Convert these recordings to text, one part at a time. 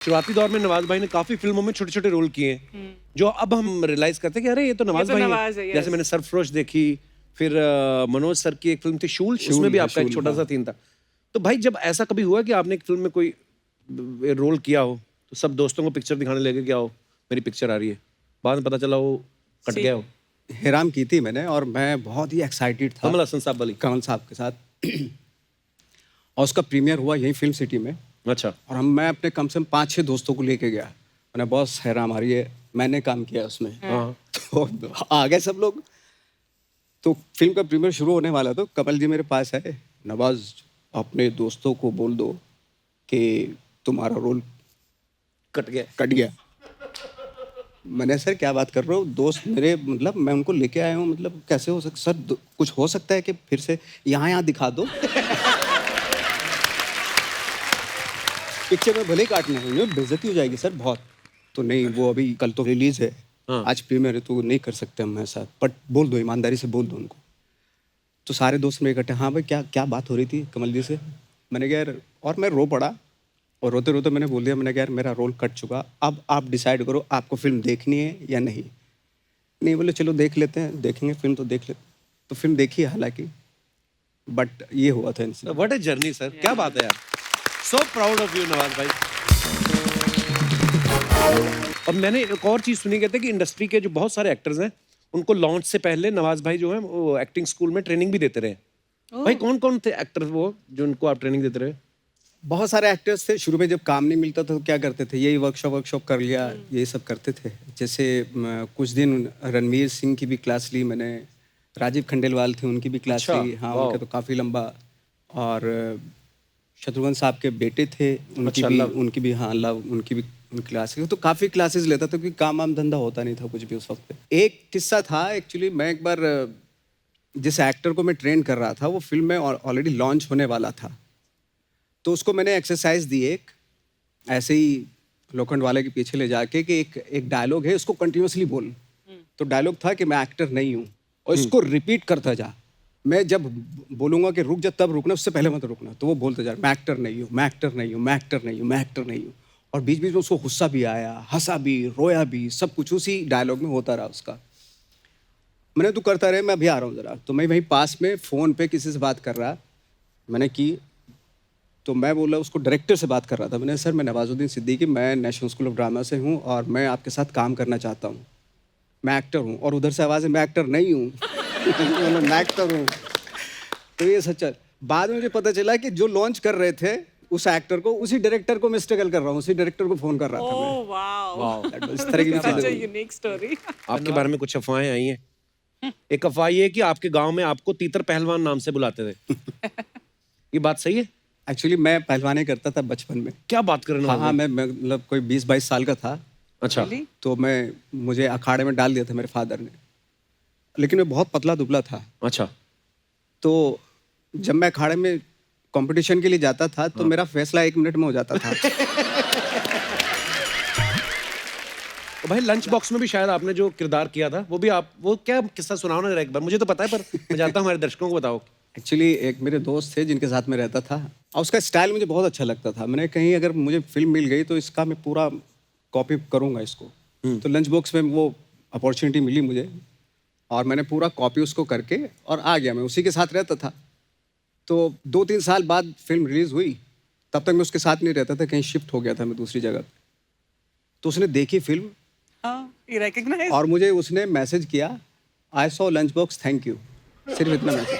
शुरुआती दौर में नवाज भाई ने काफी फिल्मों में छोटे छोटे रोल किए जो अब हम रियलाइज करते हैं कि अरे ये तो नवाज भाई है। जैसे मैंने सरफरोश देखी, फिर मनोज सर की एक फिल्म थी शूल, उसमें भी आपका एक छोटा सा सीन था। तो भाई जब ऐसा कभी हुआ कि आपने एक फिल्म में कोई रोल किया हो तो सब दोस्तों को पिक्चर दिखाने लगे क्या हो मेरी पिक्चर आ रही है, बाद में पता चला वो कट गया हो? हिराम की थी मैंने और मैं बहुत ही एक्साइटेड था कमल हसन साहब वाली? कमल साहब के साथ और उसका प्रीमियर हुआ यहीं फिल्म सिटी में। अच्छा। और मैं अपने कम से कम 5-6 दोस्तों को लेके गया। मैंने बॉस हैराम आ रही है, मैंने काम किया उसमें। तो आ गए सब लोग। तो फिल्म का प्रीमियर शुरू होने वाला तो कमल जी मेरे पास आए, नवाज अपने दोस्तों को बोल दो कि तुम्हारा रोल कट गया। मैंने सर क्या बात कर रहे हो, दोस्त मेरे, मतलब मैं उनको लेके आया हूँ, मतलब कैसे हो सकता सर, कुछ हो सकता है कि फिर से यहाँ दिखा दो। पिक्चर में भले ही काटने होंगे, बेइज्जती हो जाएगी सर बहुत। तो नहीं, वो अभी कल तो रिलीज है, आज प्रीमियर है, तो नहीं कर सकते हम ऐसा, बट बोल दो, ईमानदारी से बोल दो उनको। तो सारे दोस्त मेरे इकट्ठे, हाँ भाई क्या क्या बात हो रही थी कमल जी से? मैंने कहा यार, और मैं रो पड़ा और रोते रोते मैंने बोल दिया, मैंने कहा यार मेरा रोल कट चुका, अब आप डिसाइड करो आपको फिल्म देखनी है या नहीं। नहीं बोले चलो देख लेते हैं, देखेंगे फिल्म तो देख लेते। तो फिल्म देखी हालांकि, बट ये हुआ था इनसे। व्हाट ए जर्नी सर, क्या बात है यार, so proud of you Nawaz भाई। और मैंने एक और चीज सुनी, कहते हैं कि इंडस्ट्री के जो बहुत सारे एक्टर्स हैं उनको लॉन्च से पहले नवाज भाई जो है वो एक्टिंग स्कूल में ट्रेनिंग भी देते रहे। भाई कौन कौन थे एक्टर वो जो उनको आप ट्रेनिंग देते रहे? बहुत सारे एक्टर्स थे। शुरू में जब काम नहीं मिलता था तो क्या करते थे, यही वर्कशॉप कर लिया, यही सब करते थे। जैसे कुछ दिन रणवीर सिंह की भी क्लास ली मैंने, राजीव खंडेलवाल थे उनकी भी क्लास ली। हाँ, उनका तो काफ़ी लंबा। और शत्रुघ्न साहब के बेटे थे, उनकी भी हाँ लव, उनकी भी क्लास ली। तो काफ़ी क्लासेस लेता था क्योंकि काम वाम धंधा होता नहीं था कुछ भी उस वक्त पे। एक किस्सा था एक्चुअली, मैं एक बार जिस एक्टर को मैं ट्रेन कर रहा था वो फिल्म में ऑलरेडी लॉन्च होने वाला था। तो उसको मैंने एक्सरसाइज दी एक, ऐसे ही लोखंड वाले के पीछे ले जाके कि एक डायलॉग है, उसको कंटिन्यूअसली बोल। तो डायलॉग था कि मैं एक्टर नहीं हूँ और इसको रिपीट करता जा। मैं जब बोलूँगा कि रुक जा तब रुकना, उससे पहले मत रुकना। तो वो बोलते जा, मैं एक्टर नहीं हूँ, मैं एक्टर नहीं हूँ, मैं एक्टर नहीं हूँ, मैं एक्टर नहीं हूँ। और बीच बीच में उसको गुस्सा भी आया, हंसा भी, रोया भी, सब कुछ उसी डायलॉग में होता रहा उसका। मैंने तो करता रहे, मैं अभी आ रहा हूँ ज़रा। तो मैं वहीं पास में फ़ोन पे किसी से बात कर रहा, मैंने की। तो मैं बोला, उसको डायरेक्टर से बात कर रहा था। मैंने, सर मैं नवाजुद्दीन सिद्दीकी, मैं नेशनल स्कूल ऑफ ड्रामा से हूँ और मैं आपके साथ काम करना चाहता हूँ, मैं एक्टर हूँ। और उधर से आवाज़ है, मैं एक्टर नहीं हूँ। मैं एक्टर हूँ। तो ये सच्चा। बाद में मुझे पता चला कि जो लॉन्च कर रहे थे उस एक्टर को, उसी डायरेक्टर को मैं स्ट्रगल कर रहा हूँ, उसी डायरेक्टर को फ़ोन कर रहा था मैं। वाओ, इस तरह की such a unique story. आपके बारे में कुछ अफवाहें आई हैं। एक अफवाह ये है कि आपके गांव में आपको तीतर पहलवान नाम से बुलाते थे। ये बात सही है? एक्चुअली मैं पहलवानी करता था बचपन में। क्या बात कर रहे हो? हाँ, मैं मतलब कोई 20-22 साल का था। अच्छा। तो मुझे अखाड़े में डाल दिया था मेरे फादर ने, लेकिन मैं बहुत पतला दुबला था। अच्छा। तो जब मैं अखाड़े में कंपटीशन के लिए जाता था तो मेरा फैसला 1 मिनट में हो जाता था। तो भाई लंच बॉक्स में भी शायद आपने जो किरदार किया था वो भी आप, वो क्या किस्सा सुनाओ ना जरा एक बार। मुझे तो पता है पर मैं चाहता हूँ हमारे दर्शकों को बताओ। एक्चुअली एक मेरे दोस्त थे जिनके साथ मैं रहता था और उसका स्टाइल मुझे बहुत अच्छा लगता था। मैंने कहीं अगर मुझे फिल्म मिल गई तो इसका मैं पूरा कॉपी करूँगा इसको। तो लंच बॉक्स में वो अपॉर्चुनिटी मिली मुझे और मैंने पूरा कॉपी उसको करके और आ गया। मैं उसी के साथ रहता था। तो 2-3 साल बाद फिल्म रिलीज़ हुई, तब तक मैं उसके साथ नहीं रहता था, कहीं शिफ्ट हो गया था मैं दूसरी जगह। तो उसने देखी फिल्म और मुझे उसने मैसेज किया, I saw lunch box, thank you. सिर्फ इतना मैसेज।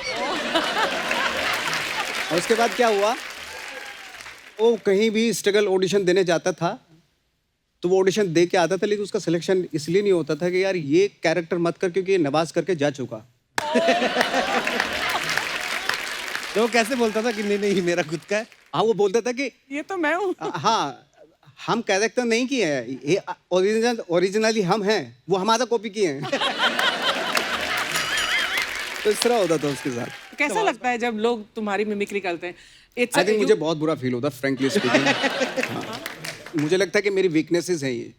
और उसके बाद क्या हुआ, वो कहीं भी स्ट्रगल ऑडिशन देने जाता था तो वो ऑडिशन दे के आता था, लेकिन उसका सिलेक्शन इसलिए नहीं होता था कि यार ये कैरेक्टर मत कर क्योंकि ये नवाज करके जा चुका। तो वो कैसे बोलता था कि नहीं नहीं मेरा खुद का है? हाँ, वो बोलता था कि ये तो मैं हूँ। हाँ, हम कैरेक्टर नहीं किए हैं, ये ओरिजिनली हम हैं, वो हमारा कॉपी किए हैं। तो इस तरह होता था उसके साथ। कैसा लगता है जब लोग तुम्हारी मिमिक्री करते हैं? आई थिंक मुझे बहुत बुरा फील होता है, फ्रैंकली स्पीकिंग। हाँ, मुझे लगता है कि मेरी वीकनेसेस हैं ये,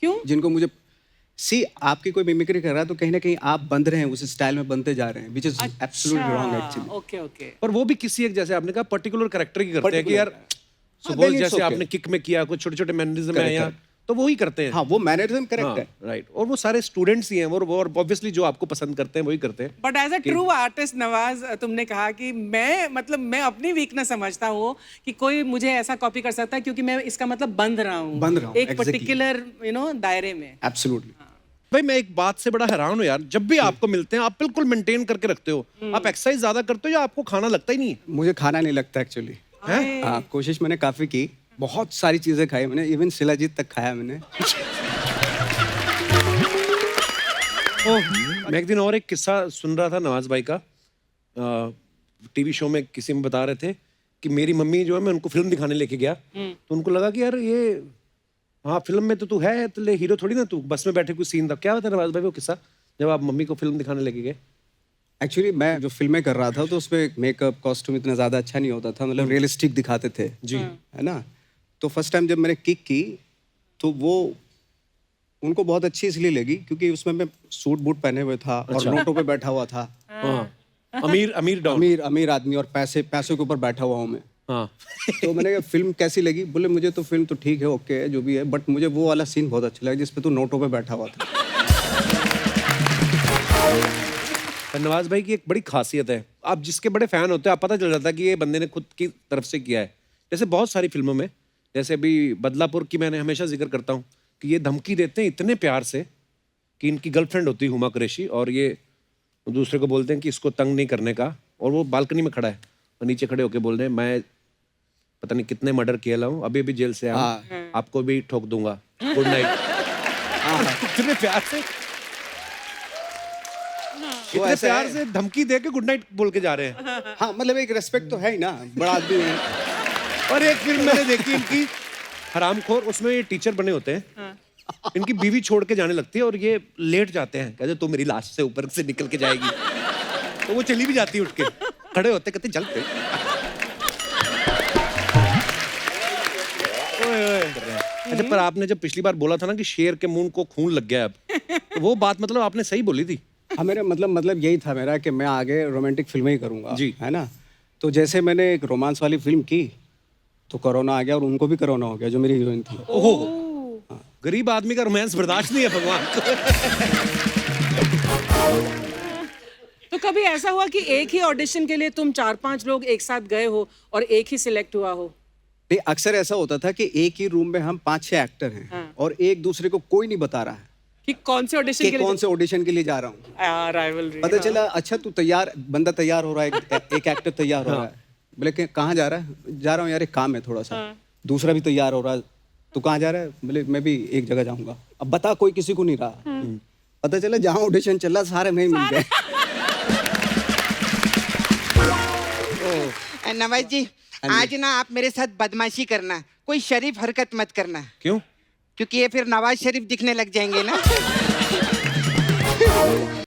क्यों? जिनको मुझे आपकी कोई मिमिक्री कर रहा है तो कहीं ना कहीं आप बंध रहे हैं, उस स्टाइल में बनते जा रहे हैं, which is absolutely wrong actually. Okay. पर वो भी किसी एक, जैसे आपने कहा, पर्टिकुलर कैरेक्टर की करते हैं कि यार सो then बॉल it's जैसे okay. आपने किक में किया, कुछ छोटे छोटे मैनरिज्म है Correct, यहाँ, correct. तो वो ही करते हैं। हाँ वो मैनरिज्म करेक्ट है। राइट, और वो सारे स्टूडेंट्स ही हैं, और ऑब्वियसली जो आपको पसंद करते हैं वही करते हैं। But as a true artist Nawaz, तुमने कहा कि मैं अपनी वीकनेस समझता हूँ कि कोई मुझे ऐसा कॉपी कर सकता है क्योंकि मैं इसका मतलब बंध रहा हूँ एक exactly. पर्टिकुलर दायरे में। एब्सोल्युटली। भाई मैं एक बात से बड़ा हैरान हूँ यार, जब भी आपको मिलते हैं आप बिल्कुल मेंटेन करके रखते हो। आप एक्सरसाइज ज्यादा करते हो या आपको खाना लगता ही नहीं है? मुझे खाना नहीं लगता एक्चुअली। हाँ, कोशिश मैंने काफी की, बहुत सारी चीजें खाई मैंने, इवन शिलाजीत तक खाया मैंने। मैं एक दिन और एक किस्सा सुन रहा था नवाज भाई का, टीवी शो में किसी में बता रहे थे कि मेरी मम्मी जो है, मैं उनको फिल्म दिखाने लेके गया तो उनको लगा कि यार ये, हाँ फिल्म में तो तू है, तो ले हीरो थोड़ी ना तू, बस में बैठे कुछ सीन था। क्या बता नवाज भाई वो किस्सा, जब आप मम्मी को फिल्म दिखाने लेके गए? एक्चुअली मैं जो फिल्में कर रहा था तो उसमें मेकअप कॉस्ट्यूम इतना ज़्यादा अच्छा नहीं होता था, मतलब रियलिस्टिक दिखाते थे जी, है ना। तो फर्स्ट टाइम जब मैंने किक की तो वो उनको बहुत अच्छी इसलिए लगी क्योंकि उसमें मैं सूट बूट पहने हुए था और नोटों पे बैठा हुआ था। अमीर अमीर डॉन, अमीर आदमी, और पैसे के ऊपर बैठा हुआ हूँ मैं। हाँ। तो मैंने कहा फिल्म कैसी लगी? बोले मुझे तो फिल्म तो ठीक है, ओके है जो भी है, बट मुझे वो वाला सीन बहुत अच्छा लगा जिसपे तू नोटों पे बैठा हुआ था। नवाज भाई की एक बड़ी खासियत है, आप जिसके बड़े फैन होते हैं आप पता चल जाता है कि ये बंदे ने खुद की तरफ से किया है। जैसे बहुत सारी फिल्मों में, जैसे अभी बदलापुर की मैंने हमेशा जिक्र करता हूँ कि ये धमकी देते हैं इतने प्यार से कि इनकी गर्लफ्रेंड होती है हुमा कुरैशी, और ये दूसरे को बोलते हैं कि इसको तंग नहीं करने का, और वो बालकनी में खड़ा है और नीचे खड़े होके बोल रहे हैं मैं पता नहीं कितने मर्डर किया हूँ, अभी भी जेल से आया, आपको भी ठोक दूंगा, गुड नाइट। कितने प्यार से, इतने प्यार से धमकी दे के गुड नाइट बोल के जा रहे हैं। हाँ मतलब एक रेस्पेक्ट तो है ही ना, बड़ा आदमी है। और एक फिल्म मैंने देखी इनकी, हरामखोर, उसमें ये टीचर बने होते हैं, इनकी बीवी छोड़ के जाने लगती है और ये लेट जाते हैं, कहते तू मेरी लाश से ऊपर से निकल के जाएगी, तो वो चली भी जाती है उठ के, खड़े होते कहते चलते। अच्छा, पर आपने जब पिछली बार बोला था ना कि शेर के मुंह को खून लग गया अब, तो वो बात मतलब आपने सही बोली थी। हाँ मेरा मतलब यही था मेरा कि मैं आगे रोमांटिक फिल्में ही करूँगा जी, है ना। तो जैसे मैंने एक रोमांस वाली फिल्म की तो कोरोना आ गया और उनको भी कोरोना हो गया जो मेरी हीरोइन थी। ओह, गरीब आदमी का रोमांस बर्दाश्त नहीं है भगवान को। तो कभी ऐसा हुआ कि एक ही ऑडिशन के लिए तुम 4-5 लोग एक साथ गए हो और एक ही सिलेक्ट हुआ हो? नहीं, अक्सर ऐसा होता था कि एक ही रूम में हम 5-6 एक्टर हैं और एक दूसरे को कोई नहीं बता रहा है कि कौन से ऑडिशन के लिए, कौन से ऑडिशन के लिए जा रहा हूँ। राइवलरी पता चला अच्छा तू तैयार, बंदा तैयार हो रहा है, एक एक्टर तैयार हो रहा है, बोले कि कहाँ जा रहा है? जा रहा हूँ यार एक काम है थोड़ा सा। दूसरा भी तैयार हो रहा है, तू कहाँ जा रहा है? बोले मैं भी एक जगह जाऊंगा। अब बता, कोई किसी को नहीं रहा। पता चला जहाँ ऑडिशन चला सारे में ही मिल गए। नवाज जी, आज ना आप मेरे साथ बदमाशी करना, कोई शरीफ हरकत मत करना। क्यों? क्योंकि ये फिर नवाज शरीफ दिखने लग जाएंगे ना।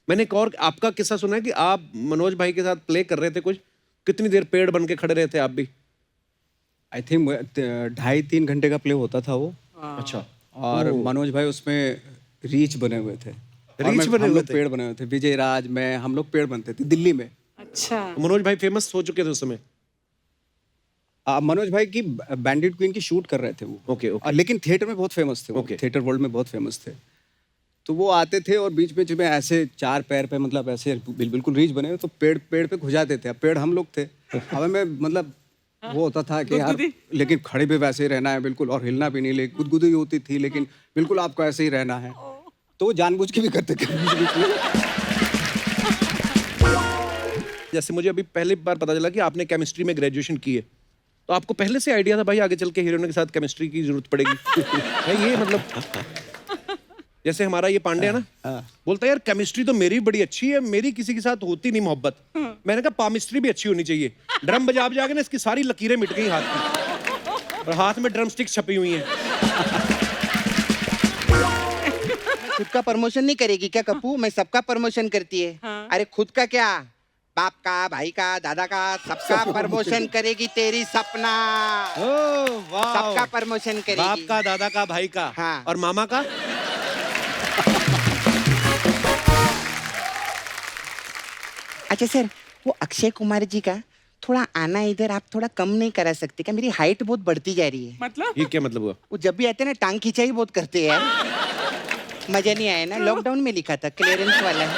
मैंने एक और आपका किस्सा सुना है कि आप मनोज भाई के साथ प्ले कर रहे थे कुछ, कितनी देर पेड़ बन के खड़े रहे थे आप भी? आई थिंक 2.5-3 घंटे का प्ले होता था वो। अच्छा। और मनोज भाई उसमें रीच बने हुए थे, रीच बने हम हुए लोग पेड़ बने हुए थे, विजय राज, मैं, हम लोग पेड़ बनते थे दिल्ली में। अच्छा, मनोज भाई फेमस हो चुके थे उस समय? मनोज भाई की बैंडिट क्वीन की शूट कर रहे थे वो। Okay, okay. लेकिन थिएटर में बहुत फेमस थे वो, थिएटर वर्ल्ड में बहुत फेमस थे। तो वो आते थे और बीच बीच में ऐसे 4 पैर पे, मतलब ऐसे बिल्कुल रीच बने हुए, तो पेड़ पे घुसाते थे। अब पेड़ हम लोग थे, हमें में मतलब वो होता था कि यार लेकिन खड़े पे वैसे ही रहना है बिल्कुल, और हिलना भी नहीं, लेकिन गुदगुदी होती थी, लेकिन बिल्कुल आपको ऐसे ही रहना है। तो वो जानबूझ के भी करते थे। जैसे मुझे अभी पहली बार पता चला कि आपने केमिस्ट्री में ग्रेजुएशन की है, तो आपको पहले से आइडिया था भाई आगे चल के हीरोइन के साथ केमिस्ट्री की जरूरत पड़ेगी? है ये मतलब, जैसे हमारा ये पांडे है ना, बोलता है यार केमिस्ट्री तो मेरी बड़ी अच्छी है, मेरी किसी के साथ होती नहीं मोहब्बत। मैंने कहा पामिस्ट्री भी अच्छी होनी चाहिए। ड्रम बजा बजा के ना इसकी सारी लकीरें मिट गई हाथ की, और हाथ में ड्रम स्टिक्स छपी हुई हैं। खुद का प्रमोशन नहीं करेगी क्या कप्पू? मैं सबका प्रमोशन करती है। अरे खुद का क्या, बाप का, भाई का, दादा का, सबका प्रमोशन करेगी तेरी सपना। ओह वाह, सबका प्रमोशन करेगी, बाप का, दादा का, भाई का। हाँ। और मामा का? अच्छा सर, वो अक्षय कुमार जी का थोड़ा आना इधर, आप थोड़ा कम नहीं करा सकते क्या? मेरी हाइट बहुत बढ़ती जा रही है। मतलब ये क्या मतलब हुआ? वो जब भी आते हैं ना टांग खिंचाई बहुत करते हैं यार। मजा नहीं आया ना? लॉकडाउन में लिखा था, क्लियरेंस वाला है।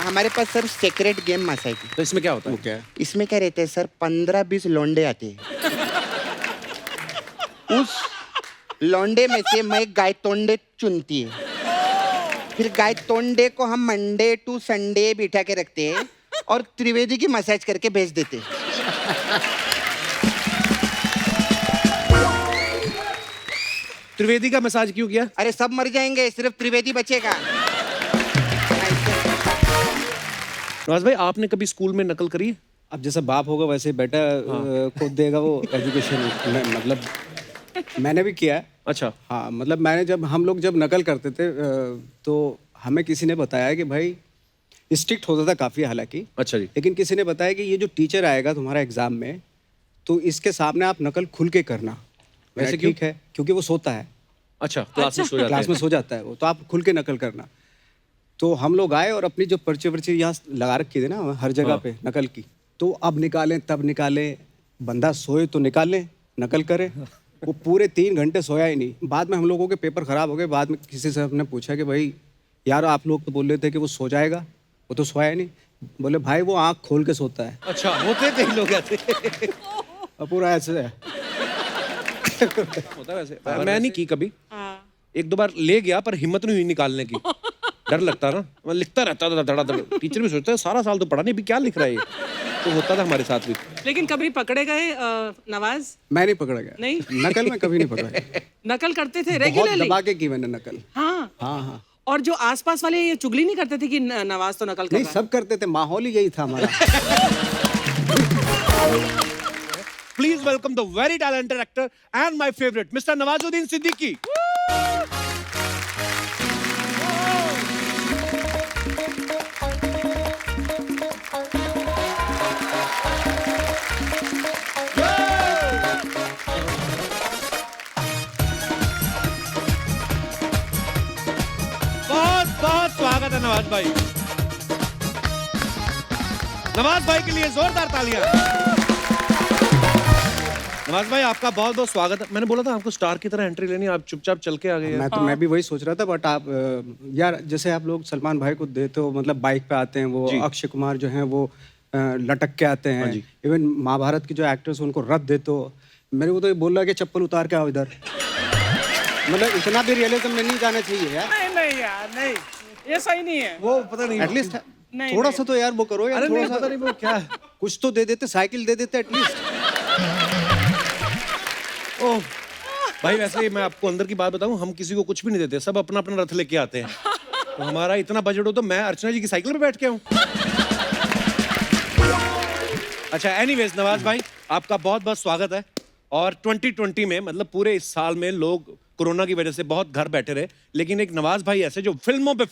हमारे पास सर सेक्रेट गेम मसाज है। तो इसमें क्या होता है? क्या है? इसमें क्या रहते हैं सर, 15-20 लौंडे आते हैं। उस लौंडे में से मैं गाय तोंडे चुनती है। फिर गाय तोंडे को हम मंडे टू संडे बिठा के रखते हैं और त्रिवेदी की मसाज करके भेज देते हैं। त्रिवेदी का मसाज क्यों किया? अरे सब मर जाएंगे, सिर्फ त्रिवेदी बचेगा। नवाज भाई, आपने कभी स्कूल में नकल करी है? अब जैसा बाप होगा वैसे बेटा को देगा वो एजुकेशन। मतलब मैंने भी किया है। अच्छा। हाँ, मतलब मैंने हम लोग जब नकल करते थे तो हमें किसी ने बताया कि भाई स्ट्रिक्ट होता था काफ़ी हालांकि। अच्छा जी। लेकिन किसी ने बताया कि ये जो टीचर आएगा तुम्हारा एग्जाम में, तो इसके सामने आप नकल खुल के करना। वैसे क्यों? ठीक है, क्योंकि वो सोता है। अच्छा, क्लास में सो जाता क्लास में सो जाता है वो, तो आप खुल के नकल करना। तो हम लोग आए और अपनी जो पर्ची वर्ची यहाँ लगा रखी थी ना हर जगह पे नकल की, तो अब निकालें तब निकालें, बंदा सोए तो निकालें, नकल करे। वो पूरे 3 घंटे सोया ही नहीं। बाद में हम लोगों के पेपर खराब हो गए। बाद में किसी से हमने पूछा कि भाई यार आप लोग तो बोल रहे थे कि वो सो जाएगा, वो तो सोया ही नहीं। बोले भाई वो आँख खोल के सोता है। अच्छा, होते थे लोग ऐसे। और पूरा ऐसे है। होता है वैसे। मैं नहीं की कभी। 1-2 बार ले गया पर हिम्मत नहीं हुई निकालने की। डर लगता ना, मैं लिखता रहता था धड़ाधड़। टीचर भी सोचता है सारा साल तो पढ़ा नहीं, अभी क्या लिख रहा है ये। तो होता था हमारे साथ भी। लेकिन कभी पकड़े गए नवाज? मैं नहीं पकड़ा गया। नहीं? नकल में कभी नहीं पकड़ा गया। नकल करते थे बहुत रेगुलरली? दबा के की मैंने नकल। हाँ हाँ हाँ। और जो आसपास वाले ये चुगली नहीं करते थे कि नवाज तो नकल कर नहीं, रहा है? सब करते थे, माहौल ही यही था हमारा। Please welcome the very talented actor and my favourite mister Nawazuddin Siddiqui. बहुत बहुत स्वागत है नवाज भाई। नवाज भाई के लिए जोरदार तालियां। नवाज भाई आपका बहुत बहुत स्वागत है। मैंने बोला था आपको स्टार की तरह एंट्री लेनी, आप चुपचाप चल के आ गए। मैं भी वही सोच रहा था, बट आप यार जैसे आप लोग सलमान भाई को देते हो, मतलब बाइक पे आते हैं वो, अक्षय कुमार जो हैं वो लटक के आते हैं। इवन महाभारत के जो एक्टर्स उनको रथ देते हो। मेरे को तो ये बोल रहा है कि चप्पल उतार के आओ इधर। मतलब इतना भी रियलिज्म में नहीं जाना चाहिए यार। नहीं यार, नहीं, ये सही नहीं है। वो पता नहीं, एटलीस्ट थोड़ा सा तो यार वो करो यार। अरे थोड़ा नहीं, सा पता नहीं वो क्या है। कुछ तो दे देते, साइकिल दे देते एटलीस्ट। ओह भाई, वैसे मैं आपको अंदर की बात बताऊं, हम किसी को कुछ भी नहीं देते, सब अपना अपना रथ लेके आते हैं। तो हमारा इतना बजट हो तो मैं अर्चना जी की साइकिल पे बैठ के आऊं। अच्छा, एनीवेज नवाज भाई आपका बहुत बहुत स्वागत है। और 2020 में मतलब पूरे इस साल में लोग कोरोना की वजह से बहुत घर बैठे रहे, लेकिन एक नवाज भाई ऐसे जो फिल्मों पे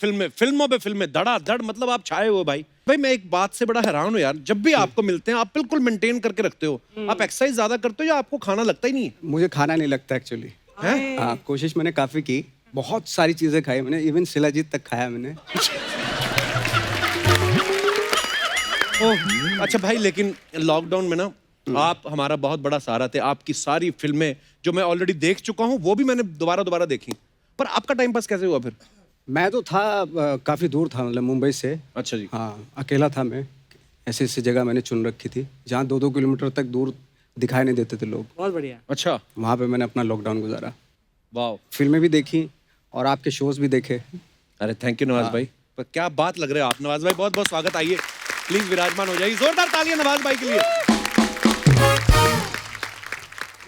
फिल्में धड़ाधड़, मतलब आप छाए हुए भाई। भाई मैं एक बात से बड़ा हैरान हूँ यार, जब भी आपको मिलते हैं आप बिल्कुल मेंटेन करके रखते हो। आप एक्सरसाइज ज्यादा करते हो या आपको खाना लगता ही नहीं है? मुझे खाना नहीं लगता एक्चुअली। हाँ, कोशिश मैंने काफी की, बहुत सारी चीजें खाई मैंने, इवन शिलाजीत तक खाया मैंने। ओह अच्छा भाई, लेकिन लॉकडाउन में ना आप हमारा बहुत बड़ा सहारा थे। आपकी सारी फिल्में जो मैं ऑलरेडी देख चुका हूँ वो भी मैंने दोबारा देखी। पर आपका टाइम पास कैसे हुआ फिर? मैं तो था काफी दूर था, मतलब मुंबई से। अच्छा जी। हाँ, अकेला था मैं। ऐसी जगह मैंने चुन रखी थी जहाँ 2-2 किलोमीटर तक दूर दिखाई नहीं देते थे लोग। बहुत बढ़िया। अच्छा, वहाँ पे मैंने अपना लॉकडाउन गुजारा। वाह। फिल्में भी देखी और आपके शोज भी देखे। अरे थैंक यू नवाज भाई, पर क्या बात लग रहे हो आप। नवाज भाई बहुत बहुत स्वागत, आइए प्लीज विराजमान हो जाइए। जोरदार तालियां नवाज भाई के लिए।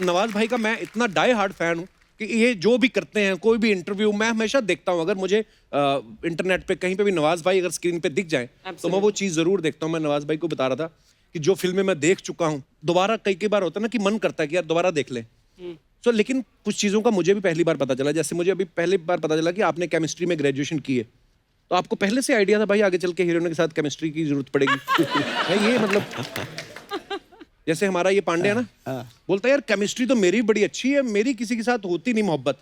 नवाज भाई का मैं इतना डाई हार्ड फैन हूँ कि ये जो भी करते हैं, कोई भी इंटरव्यू मैं हमेशा देखता हूँ। अगर मुझे इंटरनेट पे कहीं पे भी नवाज भाई अगर स्क्रीन पे दिख जाए तो मैं वो चीज़ जरूर देखता हूँ। मैं नवाज भाई को बता रहा था कि जो फिल्में मैं देख चुका हूँ दोबारा कई बार होता है ना कि मन करता है कि यार दोबारा देख लें। लेकिन कुछ चीज़ों का मुझे भी पहली बार पता चला। जैसे मुझे अभी पहली बार पता चला कि आपने केमिस्ट्री में ग्रेजुएशन की है, तो आपको पहले से आइडिया था भाई आगे चल के हीरोइन के साथ केमिस्ट्री की जरूरत पड़ेगी। भाई ये मतलब जैसे हमारा ये पांडे है ना, बोलता है यार केमिस्ट्री तो मेरी बड़ी अच्छी है, मेरी किसी के साथ होती नहीं मोहब्बत।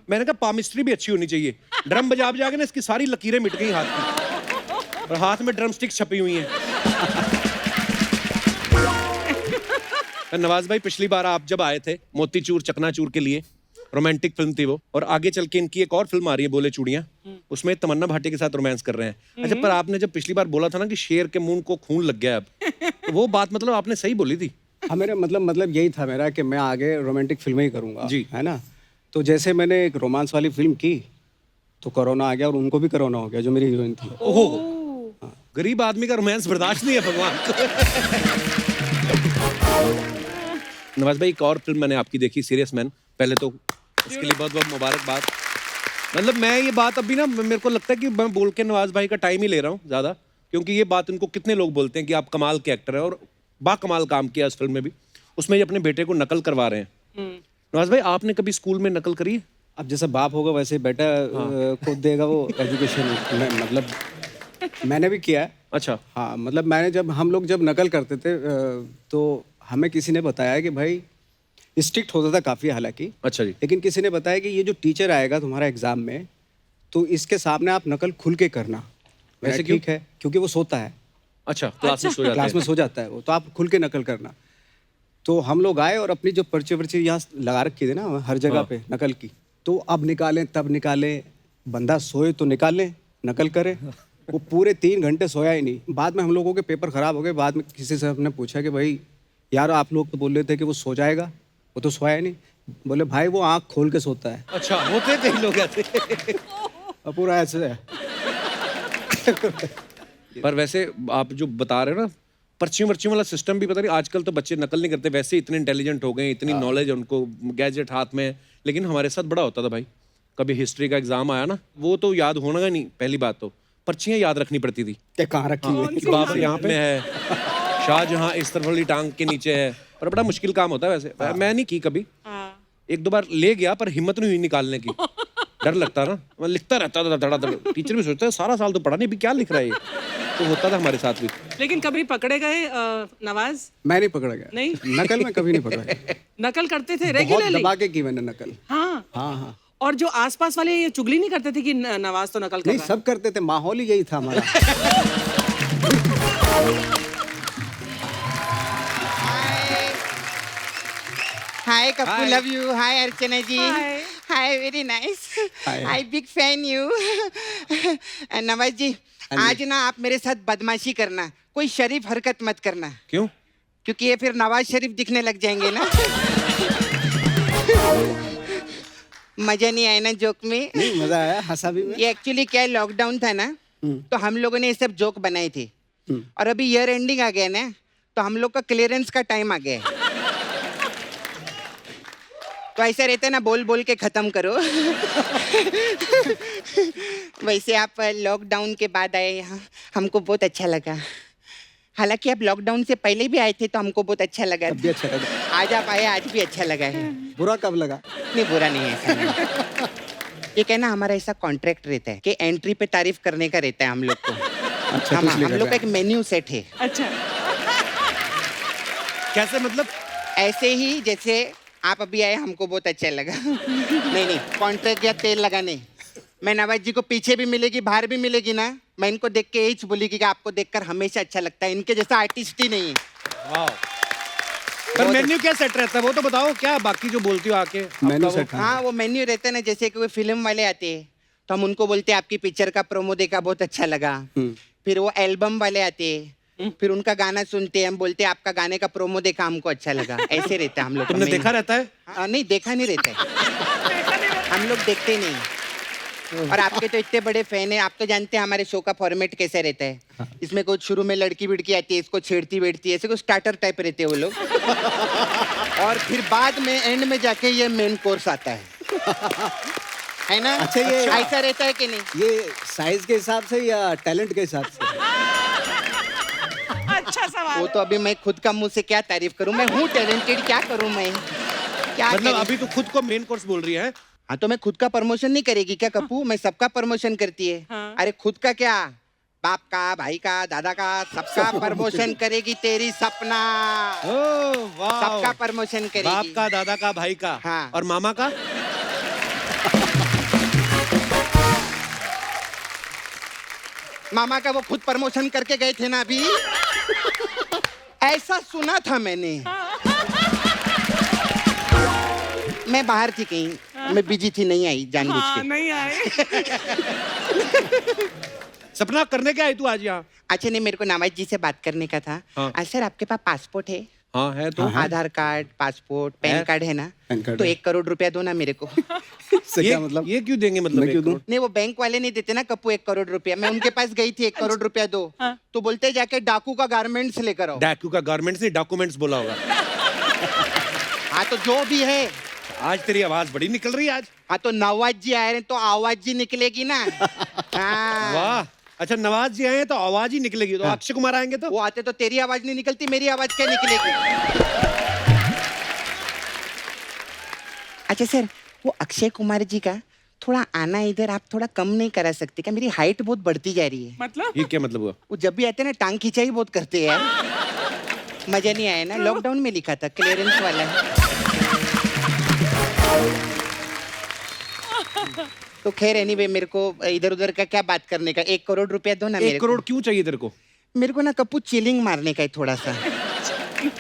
मैंने कहा पामिस्ट्री भी अच्छी होनी चाहिए। ड्रम बजा बजा के ना इसकी सारी लकीरें मिट गई हाथ की, और हाथ में ड्रम स्टिक छपी हुई हैं। नवाज भाई पिछली बार आप जब आए थे मोतीचूर चकनाचूर के लिए, रोमांटिक फिल्म थी वो, और आगे चल के इनकी एक और फिल्म आ रही है बोले चूड़ियां, उसमें तमन्ना भाटिया के साथ रोमांस कर रहे हैं। अच्छा, पर आपने जब पिछली बार बोला था ना कि शेर के मुंह को खून लग गया अब, तो वो बात मतलब आपने सही बोली थी। हाँ, मेरा मतलब यही था मेरा कि मैं आगे रोमांटिक फिल्में ही करूँगा जी। है ना। तो जैसे मैंने एक रोमांस वाली फिल्म की तो कोरोना आ गया और उनको भी कोरोना हो गया जो मेरी हीरोइन थी। ओह, गरीब आदमी का रोमांस बर्दाश्त नहीं है भगवान को। नवाज भाई, एक और फिल्म मैंने आपकी देखी, सीरियस मैन। पहले तो इसके लिए बहुत बहुत मुबारकबाद। मतलब मैं ये बात अभी ना, मेरे को लगता है कि मैं बोल के नवाज भाई का टाइम ही ले रहा हूँ ज़्यादा, क्योंकि ये बात उनको कितने लोग बोलते हैं कि आप कमाल के एक्टर हैं और बाकमाल काम किया इस फिल्म में भी। उसमें ये अपने बेटे को नकल करवा रहे हैं। नवाज भाई, आपने कभी स्कूल में नकल करी है? अब जैसे बाप होगा वैसे बेटा खुद देगा वो एजुकेशन। मतलब मैंने भी किया है। अच्छा। हाँ, मतलब हम लोग जब नकल करते थे तो हमें किसी ने बताया कि भाई स्ट्रिक्ट होता था काफ़ी हालांकि। अच्छा जी। लेकिन किसी ने बताया कि ये जो टीचर आएगा तुम्हारा एग्जाम में तो इसके सामने आप नकल खुल के करना। वैसे क्यों? ठीक है, क्योंकि वो सोता है। अच्छा, क्लास में सो जाता क्लास में सो जाता है वो, तो आप खुल के नकल करना। तो हम लोग आए और अपनी जो पर्ची वर्ची यहाँ लगा रखी थी ना हर जगह पे नकल की, तो अब निकालें तब निकालें, बंदा सोए तो निकालें, नकल करे। वो पूरे 3 घंटे सोया ही नहीं। बाद में हम लोगों के पेपर खराब हो गए। बाद में किसी से हमने पूछा कि भाई यार आप लोग तो बोल रहे थे कि वो सो जाएगा, वो तो सोया ही नहीं। बोले भाई वो आँख खोल के सोता है। अच्छा, होते कई लोग ऐसे। और पूरा ऐसे है। पर वैसे आप जो बता रहे हो ना, पर्चियों वर्चियों वाला सिस्टम भी, पता नहीं आजकल तो बच्चे नकल नहीं करते, वैसे इतने इंटेलिजेंट हो गए, इतनी नॉलेज है उनको, गैजेट हाथ में। लेकिन हमारे साथ बड़ा होता था भाई, कभी हिस्ट्री का एग्जाम आया ना, वो तो याद होना ही नहीं। पहली बात तो पर्चियां याद रखनी पड़ती थी। कहाँ रखी हुई? बाबर यहाँ पे है, शाहजहां इस तरफ वाली टांग के नीचे है। पर बड़ा मुश्किल काम होता है वैसे। मैं नहीं की कभी, 1-2 बार ले गया पर हिम्मत नहीं हुई निकालने की। डर लगता ना, मैं लिखता रहता था धड़ाधड़। टीचर भी सोचता है सारा साल तो पढ़ा नहीं, भी क्या लिख रहा है ये। तो होता था हमारे साथ भी। लेकिन कभी पकड़े गए नवाज? मैं नहीं पकड़ा गया। नहीं? नकल में कभी नहीं पकड़ा गया। नकल करते थे बहुत रेगुलरली? दबा के की मैंने नकल। हाँ हाँ हाँ। और जो आसपास वाले ये चुगली नहीं करते थे कि नवाज तो नकल कर नहीं, रहा है? सब करते थे, माहौल ही यही था हमारा। Hi Kappu, love you. Hi Archana ji. Hi. Hi, very nice. Hi. I big fan you. Nawaz ji, आज ना आप मेरे साथ बदमाशी करना, कोई शरीफ हरकत मत करना, क्यों? क्योंकि ये फिर नवाज शरीफ दिखने लग जाएंगे ना। मजा नहीं आया ना जोक में? नहीं, मजा आया, हंसा भी मैं। ये एक्चुअली क्या है, लॉकडाउन था ना, तो हम लोगों ने ये सब जोक बनाए थे। और अभी ईयर एंडिंग आ गया ना, तो हम लोग का क्लियरेंस का टाइम आ गया है। तो ऐसा रहता है ना, बोल बोल के खत्म करो। वैसे आप लॉकडाउन के बाद आए यहाँ, हमको बहुत अच्छा लगा। हालांकि आप लॉकडाउन से पहले भी आए थे तो हमको बहुत अच्छा लगा तब भी अच्छा लगा। आज आप आए, आज भी अच्छा लगा है। बुरा कब लगा? नहीं, बुरा नहीं है, ऐसा नहीं। ये कहना हमारा ऐसा कॉन्ट्रैक्ट रहता है कि एंट्री पे तारीफ करने का रहता है हम लोग को। अच्छा, तो इसलिए हम कर लोग का रहे एक मेन्यू सेट है। अच्छा, कैसे मतलब? ऐसे ही जैसे आप अभी आए, हमको बहुत अच्छा लगा। नहीं, कॉन्ट्रैक्ट या तेल लगाने। मैं नवाज जी को पीछे भी मिलेगी, बाहर भी मिलेगी ना, मैं इनको देख के यही बोलेगी कि आपको देखकर हमेशा अच्छा लगता है। इनके जैसा आर्टिस्ट ही नहीं है। वाह। पर मेन्यू क्या सेट रहता है वो तो बताओ, क्या बाकी जो बोलती हो आके? मेन्यू आपका वो- सेट। हाँ, वो मेन्यू रहता है ना, जैसे कि कोई फिल्म वाले आते हैं तो हम उनको बोलते हैं आपकी पिक्चर का प्रोमो देखा, बहुत अच्छा लगा। फिर वो एल्बम वाले आते हैं, फिर उनका गाना सुनते हैं, हम बोलते हैं आपका गाने का प्रोमो देखा, हमको अच्छा लगा। ऐसे रहता है हम लोग का तुमने menu। देखा रहता है? नहीं, देखा नहीं रहता है। हम लोग देखते नहीं। और आपके तो इतने बड़े फैन हैं, आप तो जानते हैं हमारे शो का फॉर्मेट कैसे रहता है। इसमें कुछ शुरू में लड़की बिड़की आती है, इसको छेड़ती बैठती है, ऐसे कुछ स्टार्टर टाइप रहते हैं वो लोग। और फिर बाद में एंड में जाके ये मेन कोर्स आता है ना? अच्छा, ये ऐसा रहता है कि नहीं? ये साइज के हिसाब से या टैलेंट के हिसाब से? अच्छा सवाल वो है। तो अभी मैं खुद का मुंह से क्या तारीफ करूं, मैं हूँ टैलेंटेड, क्या करूं मैं, क्या मतलब करूं? अभी तो खुद को मेन कोर्स बोल रही है। हाँ, तो मैं खुद का प्रमोशन नहीं करेगी क्या कप्पू? मैं सबका प्रमोशन करती है। हाँ। अरे खुद का क्या, बाप का, भाई का, दादा का, सबका प्रमोशन करेगी तेरी सपना। ओह वाह। सबका प्रमोशन करेगी। बाप का, दादा का, भाई का। हाँ। और मामा का? मामा का वो खुद प्रमोशन करके गए थे ना अभी। ऐसा सुना था मैंने। मैं बाहर थी कहीं, मैं बिजी थी, नहीं आई जानबूझ हाँ, के। नहीं आए। सपना करने क्या आई तू आज यहाँ? अच्छा नहीं, मेरे को नवाज जी से बात करने का था। हाँ। सर आपके पास पासपोर्ट है? हाँ है तो। आधार कार्ड, पासपोर्ट, पैन है। कार्ड है ना? पैन कार्ड तो है। 1 करोड़ रुपया दो ना मेरे को। इससे क्या मतलब? ये क्यों देंगे मतलब? मैं क्यों 1 दूं? करोड़? नहीं, वो बैंक वाले नहीं देते ना कप्पू 1 करोड़ रुपया। मैं उनके पास गई थी, 1 करोड़ रुपया दो, तो बोलते जाके डाकू का गारमेंट्स लेकर आओ। डाकू का गारमेंट्स नहीं, डॉक्यूमेंट्स बोला होगा। हाँ तो जो भी है। आज तेरी आवाज बड़ी निकल रही है आज। हाँ तो नवाज जी आए हैं तो आवाज जी निकलेगी ना। हाँ। वाह, अच्छा नवाज जी आए हैं तो आवाज ही निकलेगी। तो अक्षय कुमार आएंगे तो? वो आते तो तेरी आवाज नहीं निकलती, मेरी आवाज क्या निकलेगी? अच्छा सर, वो अक्षय कुमार जी का थोड़ा आना इधर आप थोड़ा कम नहीं करा सकते क्या? मेरी हाइट बहुत बढ़ती जा रही है। मतलब ये क्या मतलब हुआ? वो जब भी आते हैं ना टांग खिंचाई बहुत करते हैं यार। मजा नहीं आया ना? लॉकडाउन में लिखा था, क्लियरेंस वाला है। तो खैर एनीवे, मेरे को इधर उधर का क्या बात करने का, 1 करोड़ रुपया दो ना मेरे 1 को। करोड़ क्यों चाहिए तेरे को? मेरे को ना कप्पू चिलिंग मारने का है थोड़ा सा।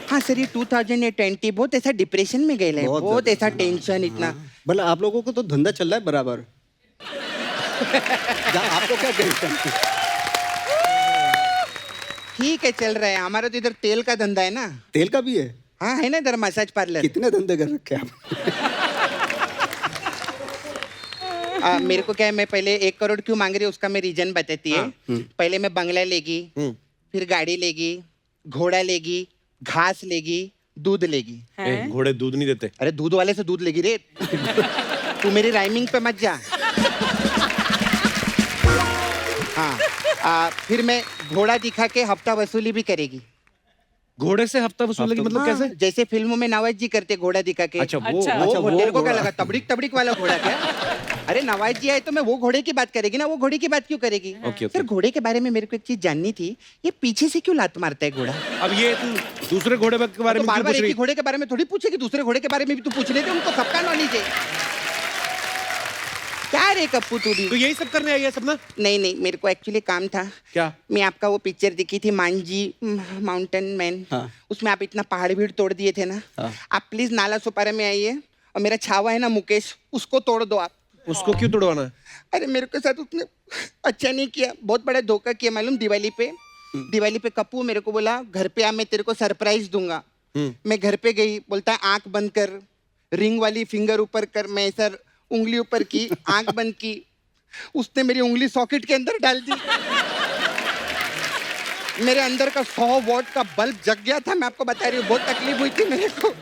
हाँ सर, ये 2020 बहुत ऐसा डिप्रेशन में गए है, बहुत बहुत ज्यादा। ऐसा टेंशन इतना। भला आप लोगों को तो धंधा चल रहा है बराबर। आपको क्या टेंशन? ठीक है चल रहा है, हमारा तो इधर तेल का धंधा है ना। तेल का भी है? हाँ है ना इधर मसाज पार्लर। कितने धंधे कर रखे आप? मेरे को क्या है, मैं पहले 1 करोड़ क्यों मांग रही हूँ उसका मैं रीजन बताती है। पहले मैं बंगला लेगी, फिर गाड़ी लेगी, घोड़ा लेगी, घास लेगी, दूध लेगी। घोड़े दूध नहीं देते। अरे दूध वाले से दूध लेगी रे। तू मेरी राइमिंग पे मत जा। हाँ, फिर मैं घोड़ा दिखा के हफ्ता वसूली भी करेगी। घोड़े से हफ्ता वसूलेगी मतलब हाँ, कैसे? जैसे फिल्मों में नवाज जी करते घोड़ा दिखा के। अच्छा वो अच्छा। वो तेरे को क्या घोड़ा। लगा तबड़िक तबड़िक वाला घोड़ा क्या? अरे नवाज जी आए तो मैं वो घोड़े की बात करेगी ना, वो घोड़े की बात क्यों करेगी? Okay, okay. सर घोड़े के बारे में मेरे को एक चीज जाननी थी, ये पीछे से क्यों लात मारता है घोड़ा? अब ये तू दूसरे घोड़े के बारे तो में बार क्यों बार पूछ एक रही? ही घोड़े के बारे में थोड़ी पूछेगी, दूसरे घोड़े के बारे में भी तू पूछ लेते, उनको सबका नॉलेज है। क्या रे कप्पू तू भी? तो यही सब करने आई है सपना? नहीं नहीं, मेरे को एक्चुअली काम था। क्या? मैं आपका वो पिक्चर दिखी थी मांझी माउंटेन मैन, हाँ। उसमें आप इतना पहाड़ भीड़ तोड़ दिए थे ना। हाँ। आप प्लीज नाला सुपारा में आइए, और मेरा छावा है ना मुकेश, उसको तोड़ दो आप। उसको क्यों तोड़वाना है? अरे मेरे के साथ उसने अच्छा नहीं किया, बहुत बड़ा धोखा किया मालूम। दिवाली पे कप्पू मेरे को बोला घर पे आ, मैं तेरे को सरप्राइज दूंगा। मैं घर पे गई, बोलता है आंख बंद कर, रिंग वाली फिंगर ऊपर कर। मैं सर उंगली ऊपर की, आंख बंद की, उसने मेरी उंगली सॉकेट के अंदर डाल दी। मेरे अंदर का 100 वॉट का बल्ब जग गया था, मैं आपको बता रही हूँ, बहुत तकलीफ हुई थी मेरे को।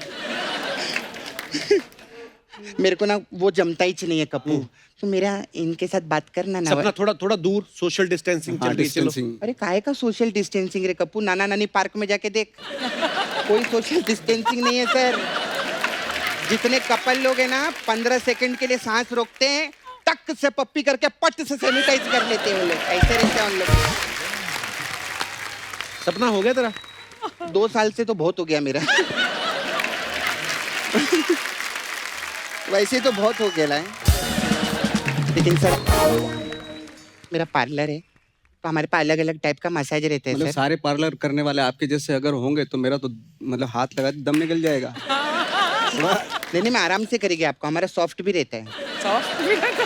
मेरे को ना वो जमता ही नहीं है कप्पू, तो मेरा इनके साथ बात करना ना। सपना थोड़ा थोड़ा दूर, सोशल डिस्टेंसिंग चल हाँ, रही है, चलो। डिस्टेंसिंग। अरे काहे का सोशल डिस्टेंसिंग रे कप्पू? नाना नानी पार्क में जाके देख, कोई सोशल डिस्टेंसिंग नहीं है सर। जितने कपल लोग हैं ना 15 सेकंड के लिए सांस रोकते हैं, टक से पप्पी करके पट से सैनिटाइज कर लेते हैं वो लोग, ऐसे रहते हैं उन लोग। सपना हो गया तेरा? 2 साल से तो बहुत हो गया मेरा। वैसे तो बहुत हो गया है, लेकिन सर मेरा पार्लर है, तो हमारे पास अलग अलग टाइप का मसाज रहता है मतलब सर। सारे पार्लर करने वाले आपके जैसे अगर होंगे तो मेरा तो मतलब हाथ लगा दम निकल जाएगा। नहीं नहीं, मैं आराम से करेगी आपको, हमारा सॉफ्ट भी रहता है। सॉफ्ट भी रहता